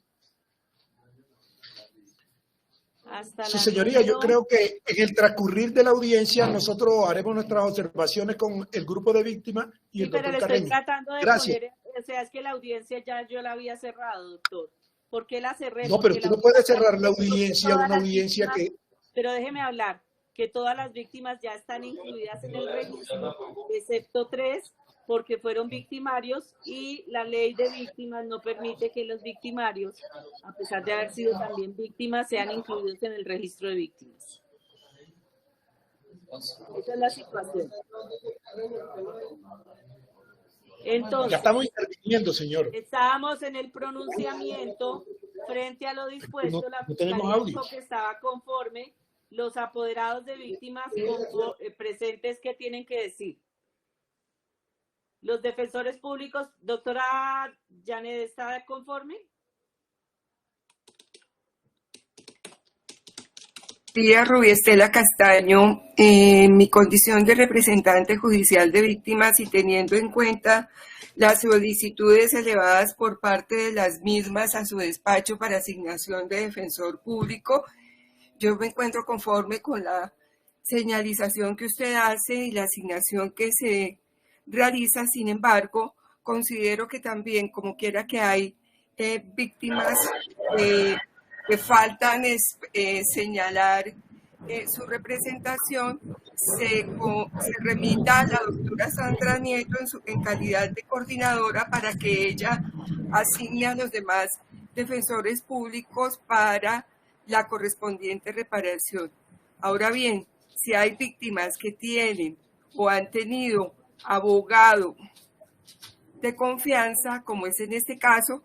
Su señoría, yo creo que en el transcurrir de la audiencia nosotros haremos nuestras observaciones con el grupo de víctimas y el doctor Carreño. Pero le estoy tratando de poner, o sea, es que la audiencia ya yo la había cerrado, doctor. ¿Por qué la cerré? No, pero usted no puede cerrar la audiencia, una audiencia que... Pero déjeme hablar, que todas las víctimas ya están incluidas en el registro, excepto 3, porque fueron victimarios y la ley de víctimas no permite que los victimarios, a pesar de haber sido también víctimas, sean incluidos en el registro de víctimas. Esa es la situación. Entonces, ya estamos interviniendo, señor. Estábamos en el pronunciamiento frente a lo dispuesto, la Fiscalía dijo que estaba conforme, los apoderados de víctimas presentes, ¿qué tienen que decir? Los defensores públicos, doctora Janet, ¿está conforme? Tía Rubiestela Castaño, en mi condición de representante judicial de víctimas y teniendo en cuenta las solicitudes elevadas por parte de las mismas a su despacho para asignación de defensor público, yo me encuentro conforme con la señalización que usted hace y la asignación que se realiza. Sin embargo, considero que también, como quiera que hay víctimas que faltan señalar su representación, se remita a la doctora Sandra Nieto en calidad de coordinadora para que ella asigne a los demás defensores públicos para la correspondiente reparación. Ahora bien, si hay víctimas que tienen o han tenido abogado de confianza, como es en este caso,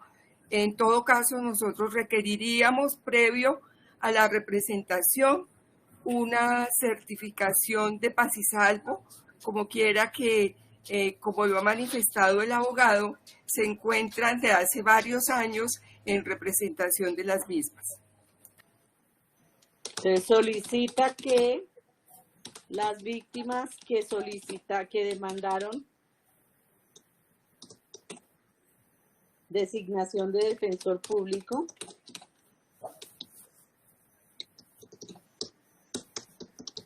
en todo caso nosotros requeriríamos, previo a la representación, una certificación de paz y salvo, como quiera que como lo ha manifestado el abogado, se encuentran desde hace varios años en representación de las mismas. Se solicita que las víctimas que demandaron designación de defensor público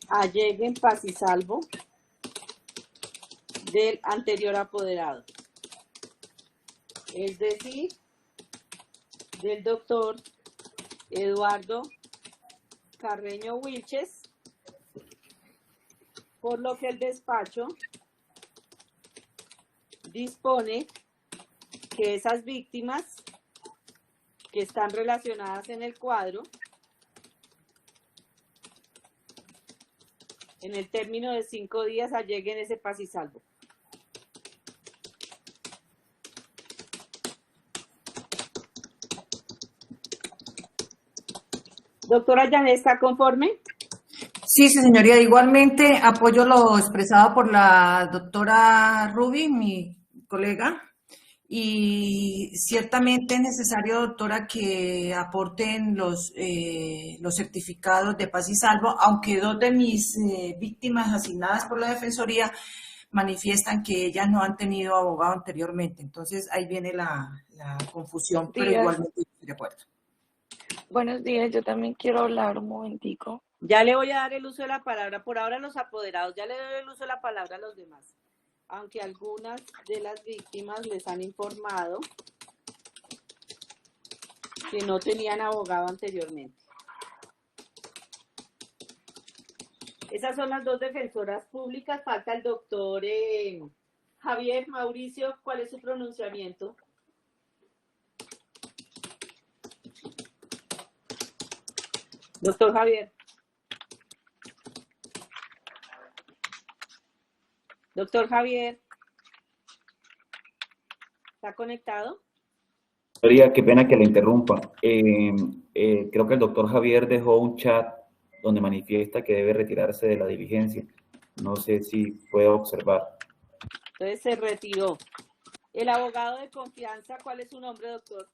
alleguen paz y salvo del anterior apoderado, es decir, del doctor Eduardo Carreño Wilches, por lo que el despacho dispone que esas víctimas que están relacionadas en el cuadro, en el término de 5 días, alleguen ese paz y salvo. Doctora Janet, ¿está conforme? Sí, señoría. Igualmente apoyo lo expresado por la doctora Ruby, mi colega, y ciertamente es necesario, doctora, que aporten los certificados de paz y salvo, aunque 2 de mis víctimas asignadas por la Defensoría manifiestan que ellas no han tenido abogado anteriormente. Entonces ahí viene la confusión, pero igualmente estoy de acuerdo. Buenos días, yo también quiero hablar un momentico. Ya le voy a dar el uso de la palabra, por ahora a los apoderados, ya le doy el uso de la palabra a los demás. Aunque algunas de las víctimas les han informado que no tenían abogado anteriormente. Esas son las 2 defensoras públicas. Falta el doctor Javier Mauricio. ¿Cuál es su pronunciamiento? Doctor Javier. Doctor Javier. ¿Está conectado? María, qué pena que le interrumpa. Creo que el doctor Javier dejó un chat donde manifiesta que debe retirarse de la diligencia. No sé si puede observar. Entonces se retiró. El abogado de confianza, ¿cuál es su nombre, doctor?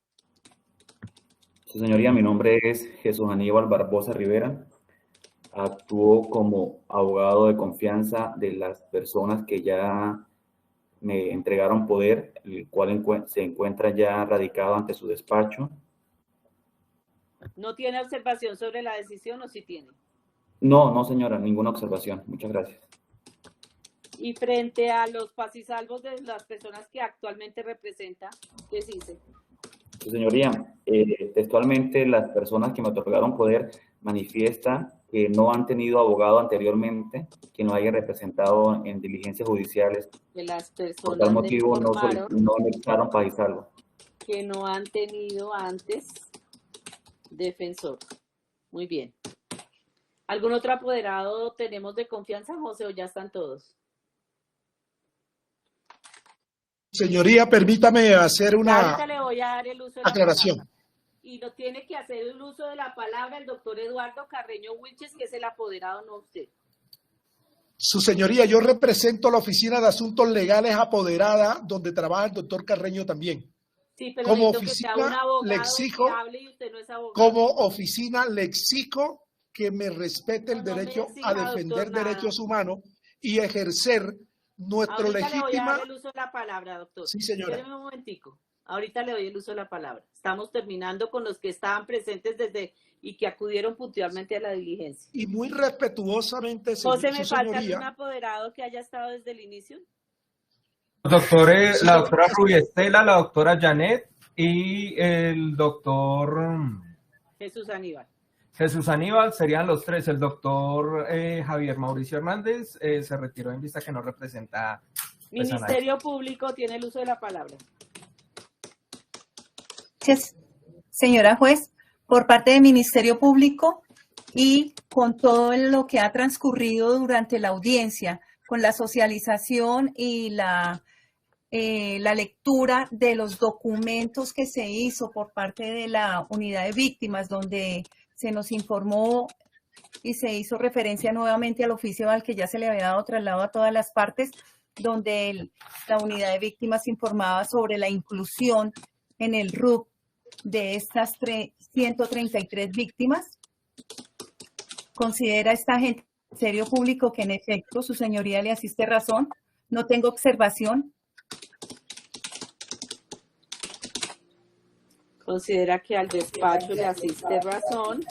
Sí, señoría, mi nombre es Jesús Aníbal Barbosa Rivera. Actúo como abogado de confianza de las personas que ya me entregaron poder, el cual se encuentra ya radicado ante su despacho. ¿No tiene observación sobre la decisión o sí tiene? No, señora, ninguna observación. Muchas gracias. Y frente a los paz y salvos de las personas que actualmente representa, ¿qué se dice? Sí, señoría, textualmente las personas que me otorgaron poder manifiestan que no han tenido abogado anteriormente que nos haya representado en diligencias judiciales. Que las personas por tal motivo no anexaron paz y salvo. Que no han tenido antes defensor. Muy bien. ¿Algún otro apoderado tenemos de confianza, José, o ya están todos? Señoría, permítame hacer una Ahorita le voy a dar el uso de aclaración. La palabra. Y lo tiene que hacer el uso de la palabra el doctor Eduardo Carreño Wilches, que es el apoderado, no usted. Su señoría, yo represento la Oficina de Asuntos Legales apoderada, donde trabaja el doctor Carreño también. Sí, pero como oficina le exijo, que hable y usted no es abogado. como oficina le exijo que me respete el derecho a defender derechos humanos y ejercer nuestro Ahorita legítima... le voy a dar el uso de la palabra, doctor. Sí, señora. Espéreme un momentico. Ahorita le doy el uso de la palabra. Estamos terminando con los que estaban presentes desde y que acudieron puntualmente a la diligencia. Y muy respetuosamente, José, ¿me falta señoría, algún apoderado que haya estado desde el inicio? Doctores, la doctora Rubí Estela, la doctora Janet y el doctor Jesús Aníbal. Jesús Aníbal serían los 3. El doctor Javier Mauricio Hernández se retiró en vista que no representa. Ministerio Público tiene el uso de la palabra. Señora juez, por parte del Ministerio Público y con todo lo que ha transcurrido durante la audiencia, con la socialización y la lectura de los documentos que se hizo por parte de la unidad de víctimas, donde se nos informó y se hizo referencia nuevamente al oficio al que ya se le había dado traslado a todas las partes, donde la unidad de víctimas informaba sobre la inclusión en el RUP de estas 133 víctimas. ¿Considera esta agente del Ministerio Público que en efecto su señoría le asiste razón? No tengo observación. Considera que al despacho le asiste razón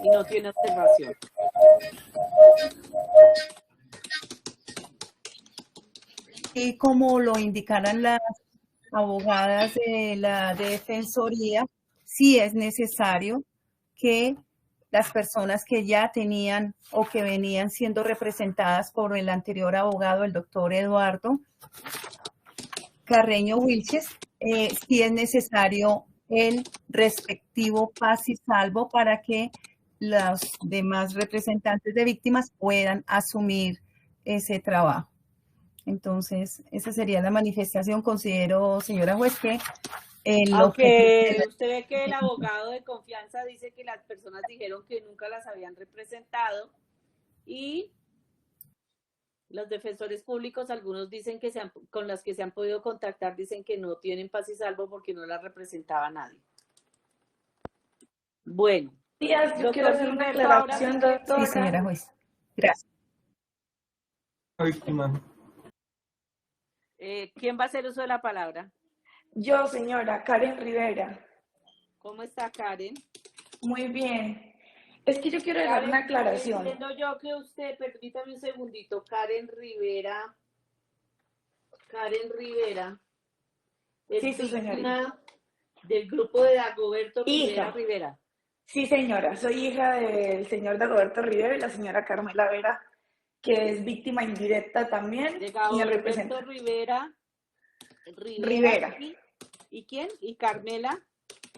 y no tiene observación. Y como lo indicaran las abogadas de la Defensoría, sí es necesario que las personas que ya tenían o que venían siendo representadas por el anterior abogado, el doctor Eduardo Carreño Wilches, sí es necesario el respectivo paz y salvo para que los demás representantes de víctimas puedan asumir ese trabajo. Entonces, esa sería la manifestación. Considero, señora juez, que aunque usted ve que el abogado de confianza dice que las personas dijeron que nunca las habían representado y los defensores públicos, algunos dicen que con las que se han podido contactar, dicen que no tienen paz y salvo porque no las representaba nadie. Bueno. Yo quiero hacer una aclaración, doctora. Sí, señora juez. Gracias. ¿Quién va a hacer uso de la palabra? Yo, señora, Karen Rivera. ¿Cómo está, Karen? Muy bien. Es que yo quiero dar una aclaración. Entiendo yo que usted, permítame un segundito, Karen Rivera, es sí, su señorita. Del grupo de Dagoberto Hija. Rivera. Sí, señora, soy hija del señor Dagoberto Rivera y la señora Carmela Vera, que es víctima indirecta también. De Dagoberto Rivera. ¿Y quién? ¿Y Carmela?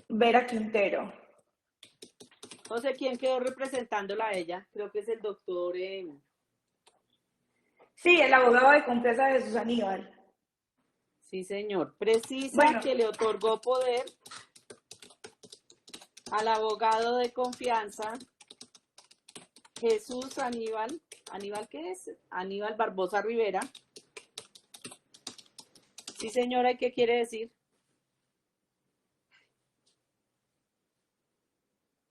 Vera Quintero. José, ¿quién quedó representándola a ella? Creo que es el doctor... Sí, el abogado de confianza de Jesús Aníbal. Sí, señor. Precisa que le otorgó poder al abogado de confianza Jesús Aníbal. ¿Aníbal qué es? Aníbal Barbosa Rivera. Sí, señora, ¿y qué quiere decir?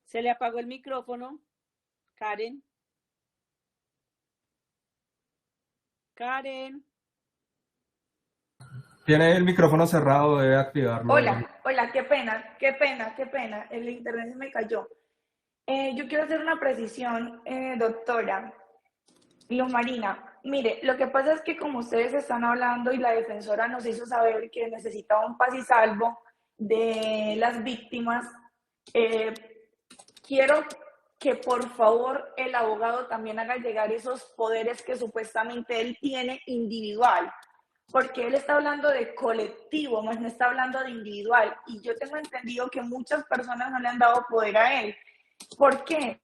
Se le apagó el micrófono. Karen. Karen. Tiene el micrófono cerrado, debe activarlo. Hola, qué pena. El internet se me cayó. Yo quiero hacer una precisión, doctora Luz Marina. Mire, lo que pasa es que como ustedes están hablando y la defensora nos hizo saber que necesitaba un paz y salvo de las víctimas, quiero que por favor el abogado también haga llegar esos poderes que supuestamente él tiene individual, porque él está hablando de colectivo, más no está hablando de individual, y yo tengo entendido que muchas personas no le han dado poder a él. ¿Por qué?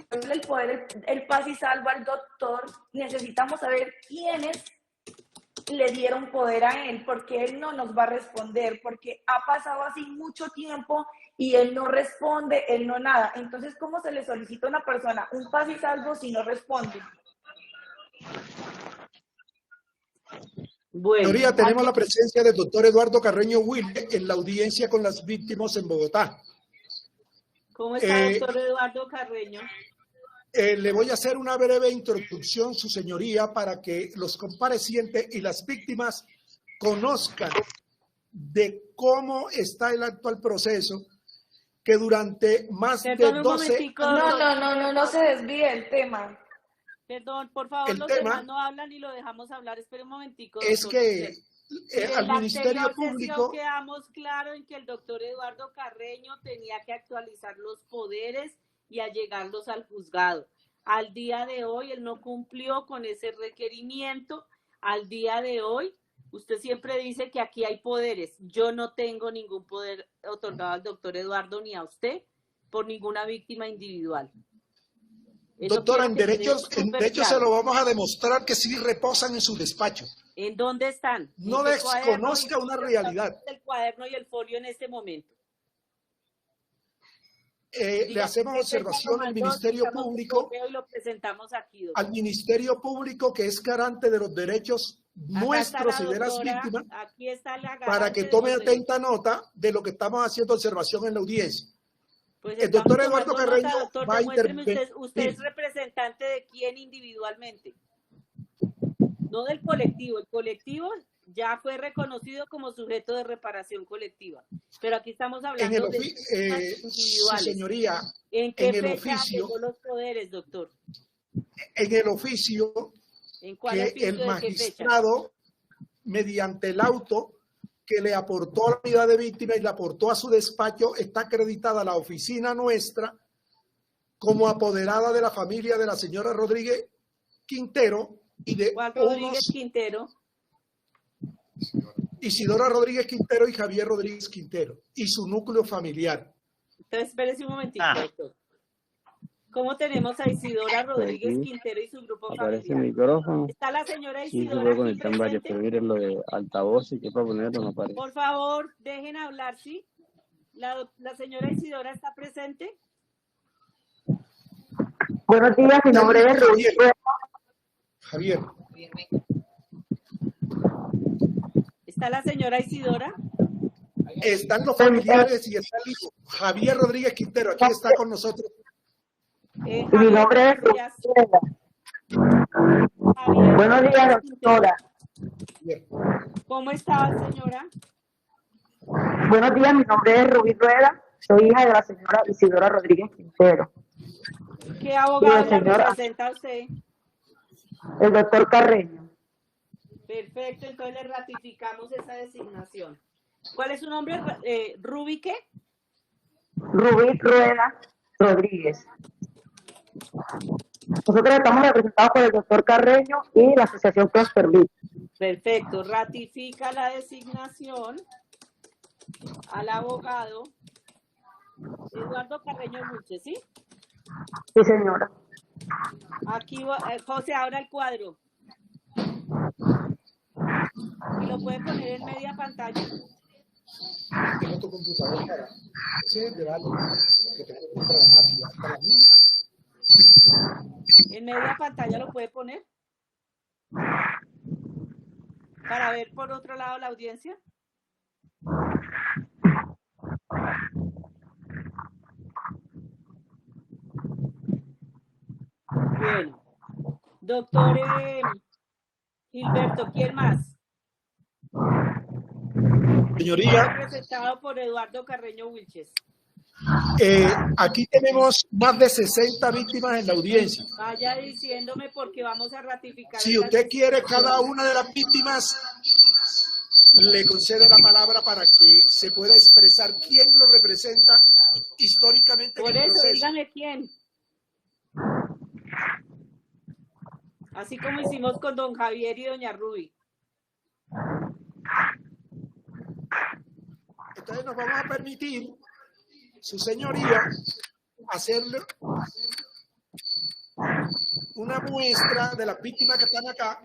El poder, el paz y salvo al doctor, necesitamos saber quiénes le dieron poder a él, porque él no nos va a responder, porque ha pasado así mucho tiempo y él no responde, él no nada. Entonces, ¿cómo se le solicita a una persona un paz y salvo si no responde? Bueno, señoría, tenemos la presencia del doctor Eduardo Carreño Wilches en la audiencia con las víctimas en Bogotá. ¿Cómo está, doctor Eduardo Carreño? Le voy a hacer una breve introducción, su señoría, para que los comparecientes y las víctimas conozcan de cómo está el actual proceso, que durante más de 12... No se desvíe el tema. Perdón, por favor, los demás no hablan y lo dejamos hablar. Espere un momentico. Es que al Ministerio Público... Quedamos claro en que el doctor Eduardo Carreño tenía que actualizar los poderes y allegarlos al juzgado. Al día de hoy, él no cumplió con ese requerimiento. Al día de hoy, usted siempre dice que aquí hay poderes. Yo no tengo ningún poder otorgado al doctor Eduardo ni a usted por ninguna víctima individual. Doctora, en derecho se lo vamos a demostrar que sí reposan en su despacho. ¿En dónde están? No desconozca una realidad. El cuaderno y el folio en este momento. le hacemos observación al Ministerio Público, y lo presentamos aquí, al Ministerio Público, que es garante de los derechos nuestros y de las víctimas, aquí está la para que tome atenta nota de lo que estamos haciendo observación en la audiencia. Pues el doctor Eduardo Carreño doctor, va a intervenir. Usted es representante de quién individualmente, no del colectivo. El colectivo ya fue reconocido como sujeto de reparación colectiva, pero aquí estamos hablando de individuales. Señoría, ¿En qué en el fecha oficio, llegó los poderes, doctor? En el oficio, ¿En cuál que oficio, el magistrado, mediante el auto que le aportó a la unidad de víctimas y le aportó a su despacho, está acreditada la oficina nuestra como apoderada de la familia de la señora Rodríguez Quintero y de ¿Cuál Rodríguez Quintero? Isidora Rodríguez Quintero y Javier Rodríguez Quintero y su núcleo familiar. Entonces, espérese un momentito, doctor. ¿Cómo tenemos a Isidora Rodríguez Quintero y su grupo aparece familiar? el micrófono. ¿Está la señora Sí, se Isidora puede aquí conectar en varios, presente? pero miren lo de altavoz y qué para ponerlo no aparece. Por favor, dejen hablar, ¿sí? La señora Isidora está presente. Buenos días, mi nombre es Rubí. Javier. ¿Está la señora Isidora? Están los familiares y está el hijo. Javier Rodríguez Quintero, aquí está con nosotros. Y mi nombre es Rubí. Buenos días, doctora. ¿Cómo está, señora? Buenos días, mi nombre es Rubí Rueda. Soy hija de la señora Isidora Rodríguez Quintero. ¿Qué abogado la representa usted? El doctor Carreño. Perfecto, entonces le ratificamos esa designación. ¿Cuál es su nombre? ¿Rubí qué? Rubí Rueda Rodríguez. Nosotros estamos representados por el doctor Carreño y la asociación Prospervit. Perfecto, ratifica la designación al abogado Eduardo Carreño Wilches, ¿sí? Sí, señora. Aquí, José, abra el cuadro. Y lo puede poner en media pantalla. Tengo tu computadora para que te en media pantalla lo puede poner para ver por otro lado la audiencia. Bueno, doctor Gilberto, ¿quién más? Señoría, representado por Eduardo Carreño Wilches. Aquí tenemos más de 60 víctimas en la audiencia. Vaya diciéndome porque vamos a ratificar. Si usted quiere cada una de las víctimas, le concede la palabra para que se pueda expresar quién lo representa históricamente. Por en el eso, proceso. dígame quién. Así como hicimos con don Javier y doña Rubí. Entonces nos vamos a permitir, su señoría, hacerle una muestra de las víctimas que están acá.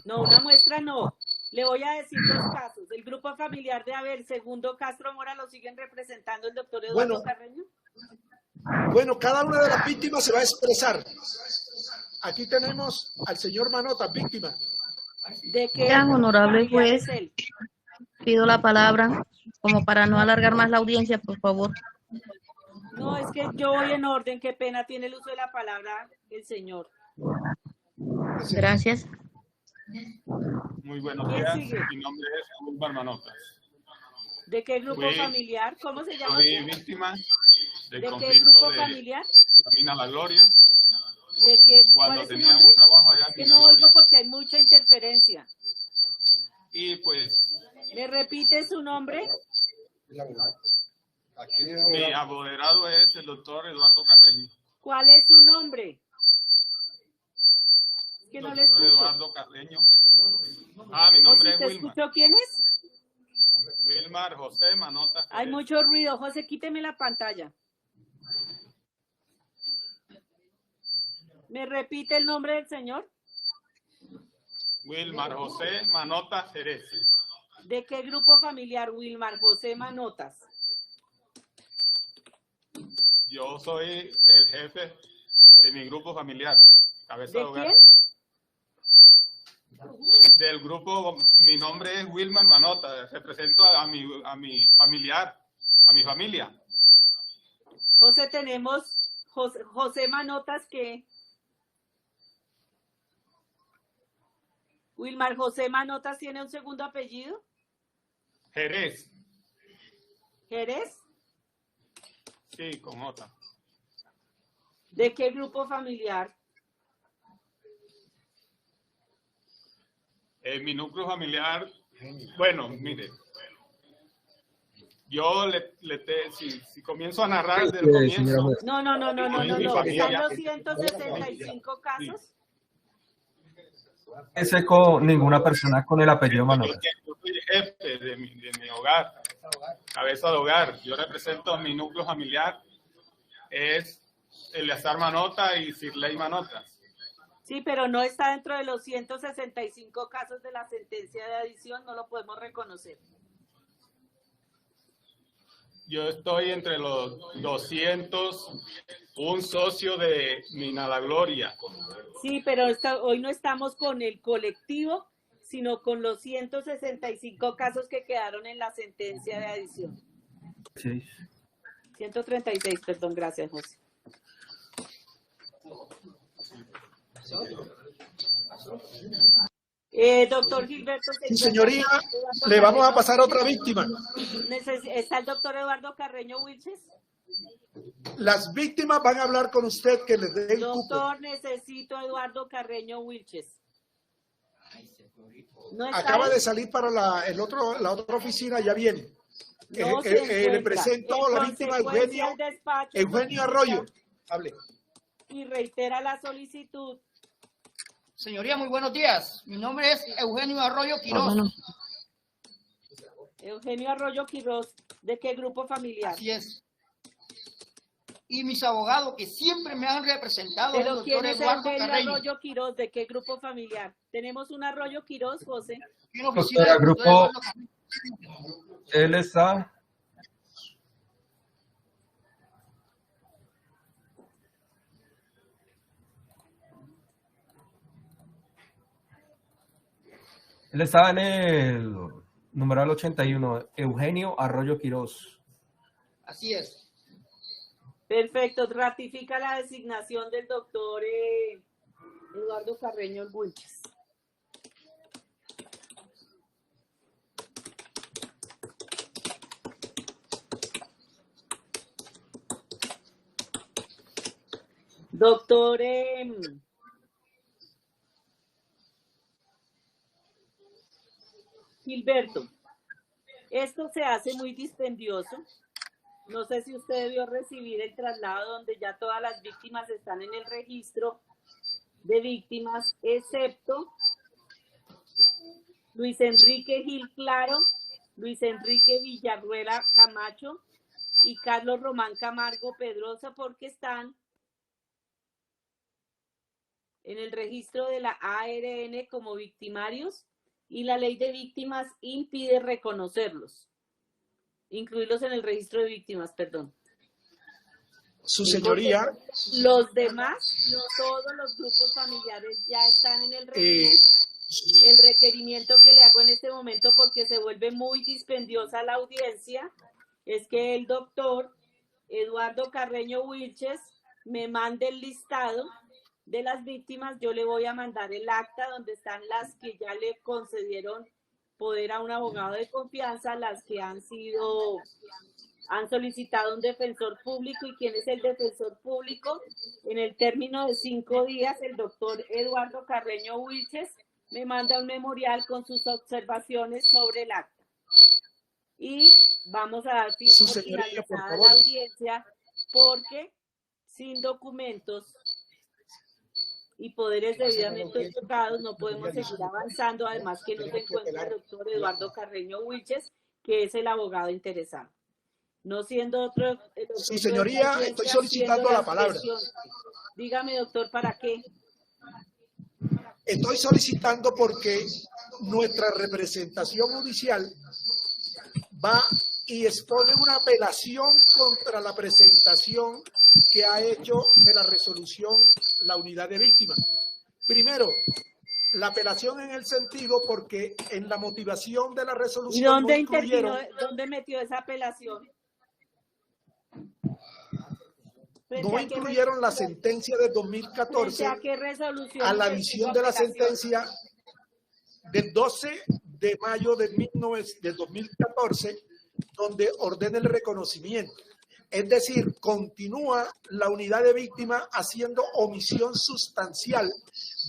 No, una muestra no. Le voy a decir dos casos. El grupo familiar de Segundo Castro Mora lo siguen representando el doctor Eduardo Carreño. Bueno, cada una de las víctimas se va a expresar. Aquí tenemos al señor Manota, víctima. ¿De qué? Gran honorable juez, pido la palabra como para no alargar más la audiencia, por favor. No, es que yo voy en orden. Qué pena tiene el uso de la palabra el señor. Gracias. Muy buenos días. Mi nombre es Wilmar Manotas. ¿De qué grupo familiar? ¿Cómo se llama? Soy víctima del ¿De conflicto qué grupo de familiar? Camina la Gloria. ¿De qué? Cuando tenía un trabajo allá en que no oigo porque hay mucha interferencia. Y pues... ¿Me repite su nombre? Mi apoderado es el doctor Eduardo Carreño. ¿Cuál es su nombre? Que no le escucho. Eduardo Carreño. Mi nombre es Wilmar. ¿Escuchó quién es? Wilmar José Manota. Hay mucho ruido. José, quíteme la pantalla. ¿Me repite el nombre del señor? Wilmar José Manota Jerez. ¿De qué grupo familiar Wilmar José Manotas? Yo soy el jefe de mi grupo familiar, cabeza de ¿De hogar. Del grupo, mi nombre es Wilman Manota, represento a mi familiar, a mi familia. José, tenemos José Manotas, que Wilmar José Manotas tiene un segundo apellido. Jerez. ¿Jerez? Sí, con J. ¿De qué grupo familiar? Mi núcleo familiar, bueno, mire, yo si comienzo a narrar desde el comienzo. No. ¿Están los 165 casos? Ese con ninguna persona con el apellido Manotas. Yo soy el jefe de mi hogar, cabeza de hogar. Yo represento a mi núcleo familiar, es Eleazar Manota y Sirley Manota. Sí, pero no está dentro de los 165 casos de la sentencia de adición, no lo podemos reconocer. Yo estoy entre los 200, un socio de Mina La Gloria. Sí, pero hoy no estamos con el colectivo, sino con los 165 casos que quedaron en la sentencia de adición. Sí. 136, perdón, gracias, José. Doctor Gilberto. Sí, señoría, le vamos a pasar a otra víctima. ¿Está el doctor Eduardo Carreño Wilches? Las víctimas van a hablar con usted, que les dé el cupo. Doctor, necesito a Eduardo Carreño Wilches. ¿No acaba de salir para la otra oficina, ya viene. No le presento a la víctima Eugenio Arroyo. Hable. Y reitera la solicitud. Señoría, muy buenos días. Mi nombre es Eugenio Arroyo Quiroz. Eugenio Arroyo Quiroz, ¿de qué grupo familiar? Así es. Y mis abogados que siempre me han representado. ¿Pero quién es Eugenio Arroyo Quiroz? ¿De qué grupo familiar? Tenemos un Arroyo Quiroz, José. Doctora, grupo, él está... Él estaba en el numeral 81, Eugenio Arroyo Quiroz. Así es. Perfecto, ratifica la designación del doctor Eduardo Carreño Wilches. Doctor Gilberto, esto se hace muy dispendioso. No sé si usted debió recibir el traslado donde ya todas las víctimas están en el registro de víctimas, excepto Luis Enrique Gil Claro, Luis Enrique Villarruela Camacho y Carlos Román Camargo Pedrosa, porque están en el registro de la ARN como victimarios y la ley de víctimas impide reconocerlos. Incluirlos en el registro de víctimas, perdón. Su señoría. Los demás, todos los grupos familiares ya están en el registro. El requerimiento que le hago en este momento, porque se vuelve muy dispendiosa la audiencia, es que el doctor Eduardo Carreño Wilches me mande el listado de las víctimas. Yo le voy a mandar el acta donde están las que ya le concedieron poder a un abogado de confianza, las que han solicitado un defensor público. ¿Y quién es el defensor público? En el término de 5 días, el doctor Eduardo Carreño Wilches me manda un memorial con sus observaciones sobre el acta. Y vamos a dar finalizada la audiencia, porque sin documentos y poderes debidamente otorgados no podemos seguir avanzando, además que no se encuentra el doctor Eduardo Carreño Wilches, que es el abogado interesado. No siendo otro... Sí, señoría, estoy solicitando la palabra. Dígame, doctor, ¿para qué? Estoy solicitando porque nuestra representación judicial va y expone una apelación contra la presentación que ha hecho de la resolución la unidad de víctimas. Primero, la apelación en el sentido porque en la motivación de la resolución ¿Y dónde no incluyeron, dónde metió esa apelación? no incluyeron la sentencia de 2014 ¿A qué resolución? a la visión de la sentencia del 12 de mayo de 2014, donde ordena el reconocimiento. Es decir, continúa la unidad de víctimas haciendo omisión sustancial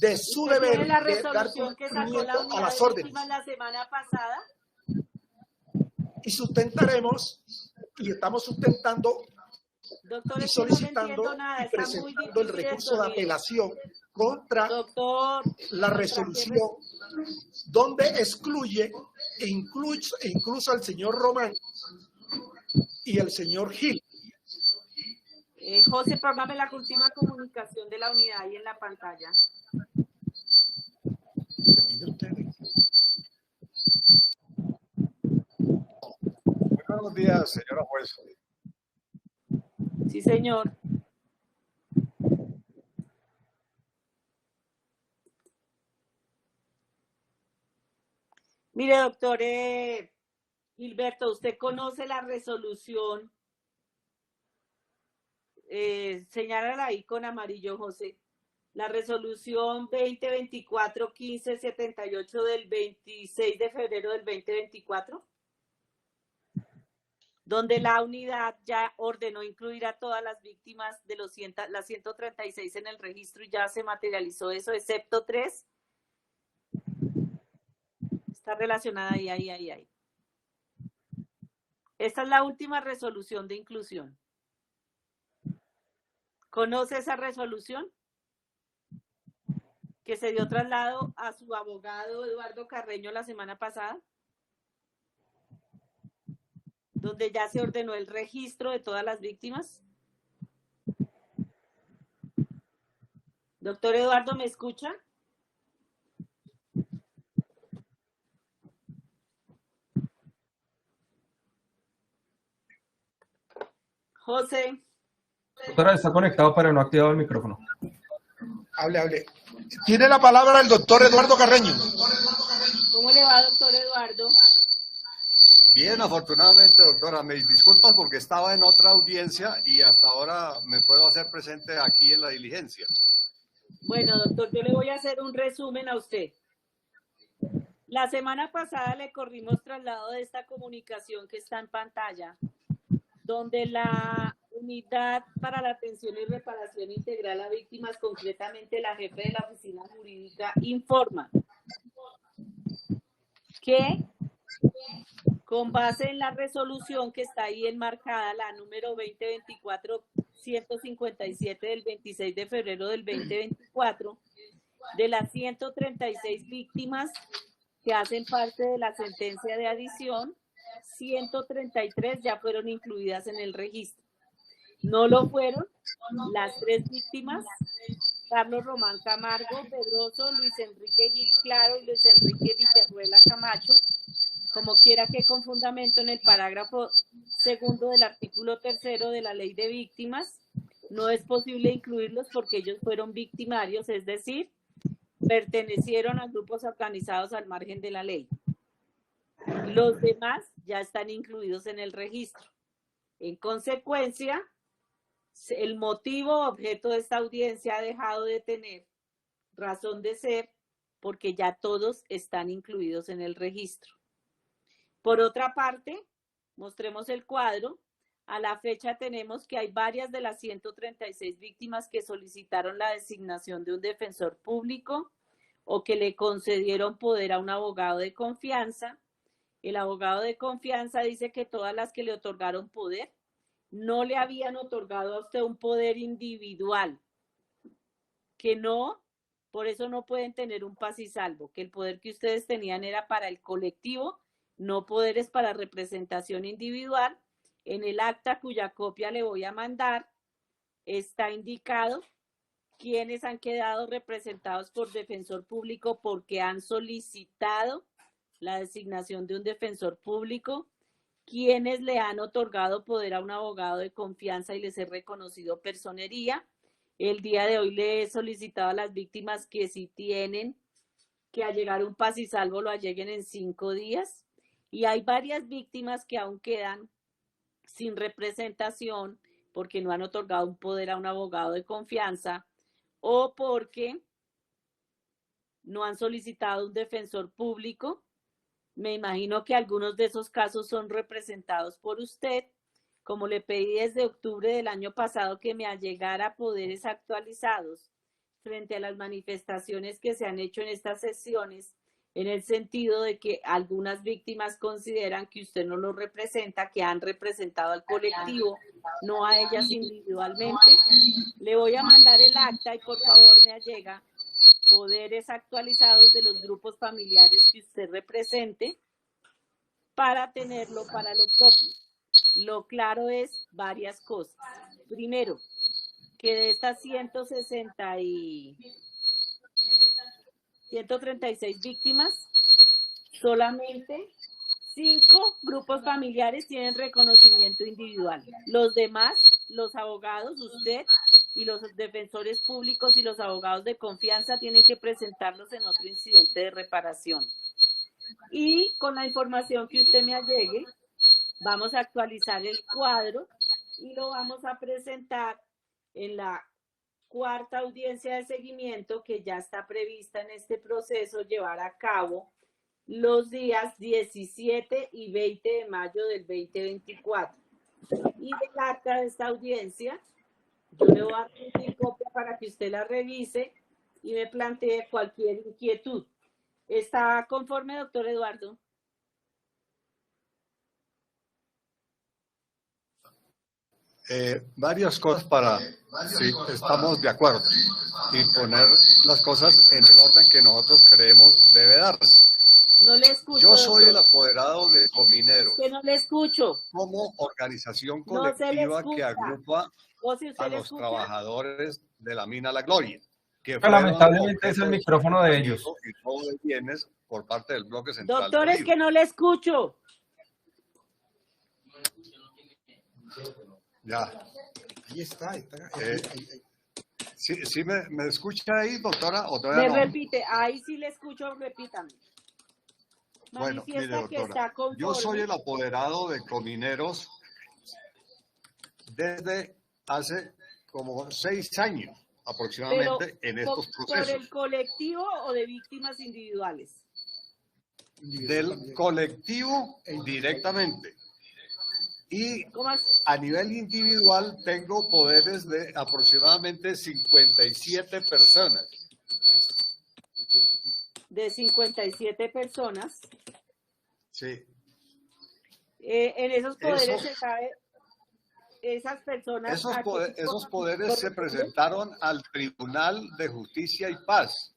de su deber la de dar resolución que sacó la cumplimiento a unidad las de órdenes. víctimas la semana pasada? Y sustentaremos, y estamos sustentando Doctor, y es que no le solicitando entiendo nada, y está muy presentando el difícil el recurso de sonido. apelación contra Doctor, la resolución, donde excluye incluso al señor Román y al señor Gil. José, póngame la última comunicación de la unidad ahí en la pantalla. Buenos días, señora juez. Sí, señor. Mire, doctor Gilberto, ¿usted conoce la resolución? Señálala ahí con amarillo, José. La resolución 2024-1578 del 26 de febrero del 2024, donde la unidad ya ordenó incluir a todas las víctimas de las 136 en el registro y ya se materializó eso, excepto 3. Está relacionada ahí. Esta es la última resolución de inclusión. ¿Conoce esa resolución? Que se dio traslado a su abogado Eduardo Carreño la semana pasada, donde ya se ordenó el registro de todas las víctimas. Doctor Eduardo, ¿me escucha? José. Doctora, está conectado pero no ha activado el micrófono. Hable. Tiene la palabra el doctor Eduardo Carreño. ¿Cómo le va, doctor Eduardo? Bien, afortunadamente, doctora. Me disculpas porque estaba en otra audiencia y hasta ahora me puedo hacer presente aquí en la diligencia. Bueno, doctor, yo le voy a hacer un resumen a usted. La semana pasada le corrimos traslado de esta comunicación que está en pantalla, donde la Unidad para la Atención y Reparación Integral a Víctimas, concretamente la jefe de la oficina jurídica, informa que con base en la resolución que está ahí enmarcada, la número 2024-157 del 26 de febrero del 2024, de las 136 víctimas que hacen parte de la sentencia de adición, 133 ya fueron incluidas en el registro. No lo fueron las 3 víctimas, Carlos Román Camargo Pedroso, Luis Enrique Gil Claro y Luis Enrique Villarruela Camacho, como quiera que con fundamento en el parágrafo 2 del artículo 3 de la Ley de Víctimas, no es posible incluirlos porque ellos fueron victimarios, es decir, pertenecieron a grupos organizados al margen de la ley. Los demás ya están incluidos en el registro. En consecuencia, el motivo objeto de esta audiencia ha dejado de tener razón de ser porque ya todos están incluidos en el registro. Por otra parte, mostremos el cuadro. A la fecha tenemos que hay varias de las 136 víctimas que solicitaron la designación de un defensor público o que le concedieron poder a un abogado de confianza. El abogado de confianza dice que todas las que le otorgaron poder no le habían otorgado a usted un poder individual, que no, por eso no pueden tener un paz y salvo, que el poder que ustedes tenían era para el colectivo, no poderes para representación individual. En el acta cuya copia le voy a mandar está indicado quiénes han quedado representados por defensor público porque han solicitado la designación de un defensor público, quienes le han otorgado poder a un abogado de confianza y les he reconocido personería. El día de hoy le he solicitado a las víctimas que si tienen que allegar un paz y salvo lo alleguen en 5 días. Y hay varias víctimas que aún quedan sin representación porque no han otorgado un poder a un abogado de confianza o porque no han solicitado un defensor público. Me imagino que algunos de esos casos son representados por usted. Como le pedí desde octubre del año pasado que me allegara poderes actualizados frente a las manifestaciones que se han hecho en estas sesiones, en el sentido de que algunas víctimas consideran que usted no lo representa, que han representado al colectivo, no a ellas individualmente. Le voy a mandar el acta y por favor me allega poderes actualizados de los grupos familiares que usted represente para tenerlo para lo propio. Lo claro es varias cosas. Primero, que de estas 136 víctimas, solamente 5 grupos familiares tienen reconocimiento individual. Los demás, los abogados, usted y los defensores públicos y los abogados de confianza tienen que presentarlos en otro incidente de reparación. Y con la información que usted me allegue, vamos a actualizar el cuadro y lo vamos a presentar en la 4ª audiencia de seguimiento que ya está prevista en este proceso llevar a cabo los días 17 y 20 de mayo del 2024. Y del acta de esta audiencia, yo le voy a dar mi copia para que usted la revise y me plantee cualquier inquietud. ¿Está conforme, doctor Eduardo? Varias cosas para, sí, estamos de acuerdo, y poner las cosas en el orden que nosotros creemos debe darse. No le escucho. Yo soy doctor. el apoderado de Comineros. Que no le escucho. Como organización No se le colectiva escucha. que agrupa ¿O si usted a le los escucha? trabajadores de la mina La Gloria. Que Lamentablemente es el micrófono de ellos. Y robo de bienes por parte del bloque central. Doctor, es que no le escucho. Ya. Ahí está. ¿Sí me escucha ahí, doctora? ¿O todavía Me no? repite, ahí sí le escucho, repítame. Bueno, mire, Manifiesta que doctora, está conforme. yo soy el apoderado de Comineros desde hace como 6 años aproximadamente en estos ¿Por procesos. el colectivo o de víctimas individuales? Del colectivo directamente. Y a nivel individual tengo poderes de aproximadamente 57 personas. De 57 personas. Sí. En esos poderes se sabe, esas personas... Esos poderes se presentaron al Tribunal de Justicia y Paz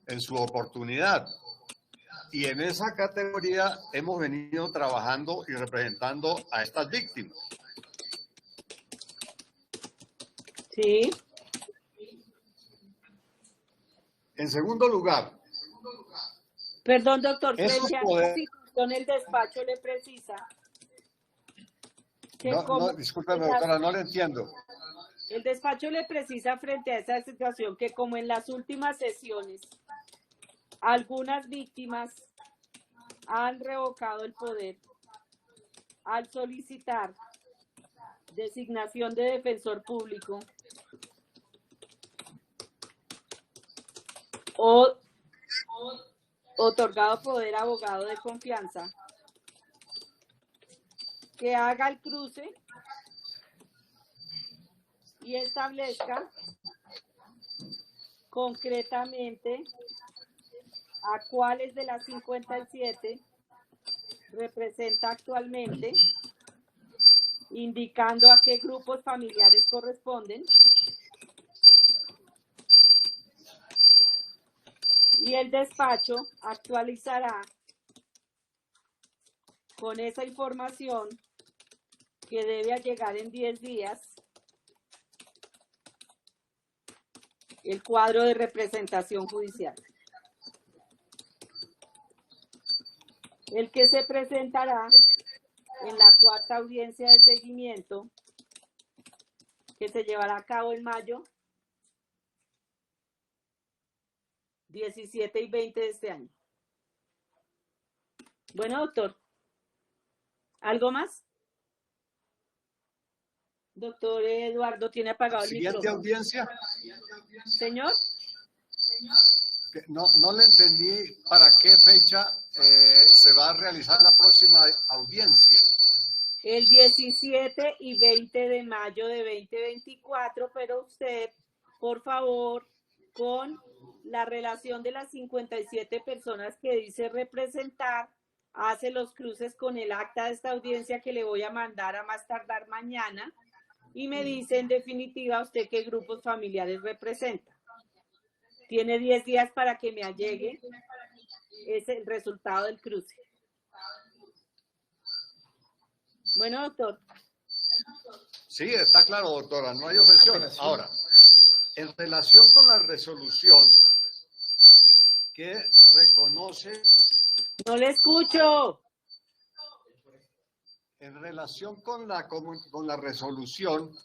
en su oportunidad. Y en esa categoría hemos venido trabajando y representando a estas víctimas. Sí. En segundo lugar. Perdón, doctor, Esos frente a poderes- la situación, el despacho le precisa que No, discúlpeme, doctora, no le entiendo. el despacho le precisa frente a esa situación que como en las últimas sesiones algunas víctimas han revocado el poder al solicitar designación de defensor público o otorgado poder a abogado de confianza, que haga el cruce y establezca concretamente a cuáles de las 57 representa actualmente, indicando a qué grupos familiares corresponden, y el despacho actualizará con esa información que debe llegar en 10 días el cuadro de representación judicial. el que se presentará en la cuarta audiencia de seguimiento que se llevará a cabo en mayo 17 y 20 de este año. Bueno, doctor, ¿algo más? Doctor Eduardo, tiene apagado el micrófono. Siguiente audiencia. Señor. No le entendí para qué fecha se va a realizar la próxima audiencia. El 17 y 20 de mayo de 2024, pero usted, por favor, con la relación de las 57 personas que dice representar, hace los cruces con el acta de esta audiencia que le voy a mandar a más tardar mañana y me dice en definitiva usted qué grupos familiares representa. Tiene 10 días para que me allegue ese el resultado del cruce. Bueno, doctor. Sí, está claro, doctora, no hay objeciones. Ahora, en relación con la resolución que reconoce... No le escucho. En relación con la resolución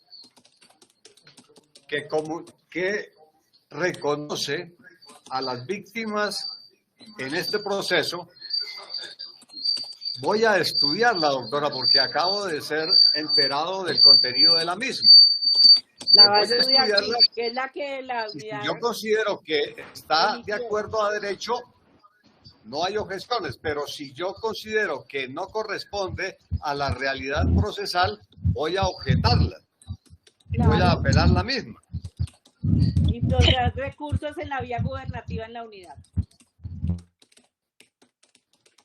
que reconoce a las víctimas en este proceso, voy a estudiarla, doctora, porque acabo de ser enterado del contenido de la misma. La va a estudiar, que es la que la unidad... Yo considero que está de acuerdo a derecho, no hay objeciones, pero si yo considero que no corresponde a la realidad procesal, voy a objetarla. Claro. Voy a apelar la misma. Y los recursos en la vía gubernativa en la unidad.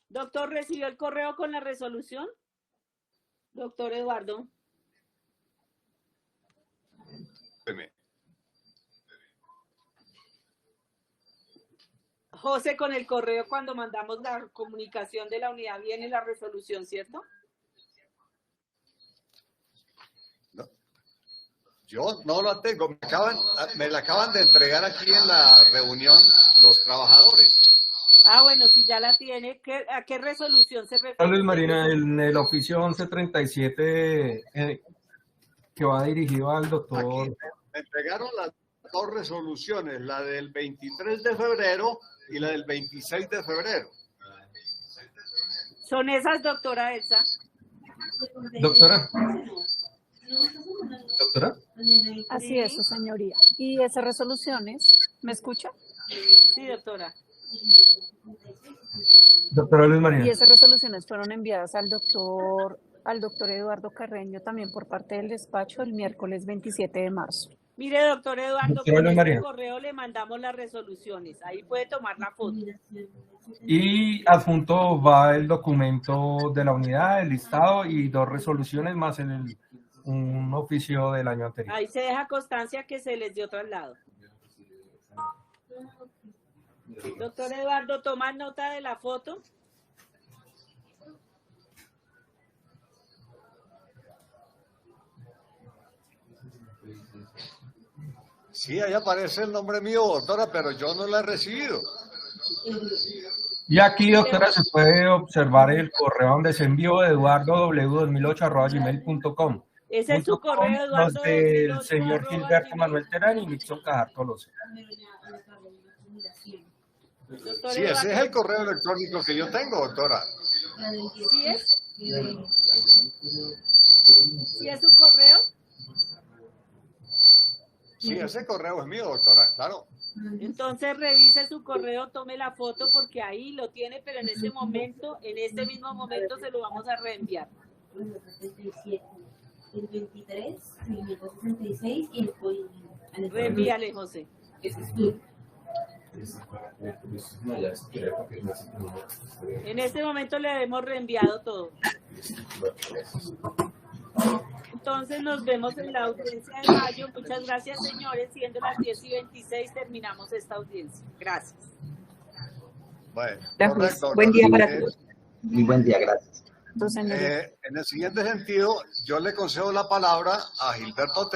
Doctor, ¿recibió el correo con la resolución? Doctor Eduardo. José, con el correo cuando mandamos la comunicación de la unidad viene la resolución, ¿cierto? No. Yo no la tengo, me la acaban de entregar aquí en la reunión los trabajadores. Ah, bueno, si ya la tiene, ¿a qué resolución se refiere? Luis Marina, en el oficio 1137 que va dirigido al doctor... Aquí me entregaron las dos resoluciones, la del 23 de febrero y la del 26 de febrero. ¿Son esas, doctora Elsa? Doctora. ¿Doctora? Así es, su señoría. ¿Y esas resoluciones? ¿Me escucha? Sí, doctora. Doctora Luis Marina. Y esas resoluciones fueron enviadas al doctor Eduardo Carreño también por parte del despacho el miércoles 27 de marzo. Mire, doctor Eduardo, con este correo le mandamos las resoluciones. Ahí puede tomar la foto. Y adjunto va el documento de la unidad, el listado y 2 resoluciones más en un oficio del año anterior. Ahí se deja constancia que se les dio traslado. Doctor Eduardo, ¿toma nota de la foto? Sí, ahí aparece el nombre mío, doctora, pero yo no la he recibido. Y aquí, doctora, se puede observar el correo donde se envió eduardow2008@gmail.com. Ese es su correo, Eduardo. Del señor Gilberto Manuel Terán y Nixon Cajar Tolosa. Sí, ese es el correo electrónico que yo tengo, doctora. ¿Sí es? ¿Sí es su correo? Sí, ese correo es mío, doctora, claro. Entonces revise su correo, tome la foto porque ahí lo tiene, pero en ese momento, en este mismo momento se lo vamos a reenviar. El 23, el 166 y el código. Reenvíale, José. En este momento le hemos reenviado todo. Entonces nos vemos en la audiencia de mayo. Muchas gracias, señores. Siendo las 10:26 terminamos esta audiencia. Gracias. Bueno, correcto. Buen día para todos. Muy buen día, gracias. En el siguiente sentido, yo le concedo la palabra a Gilberto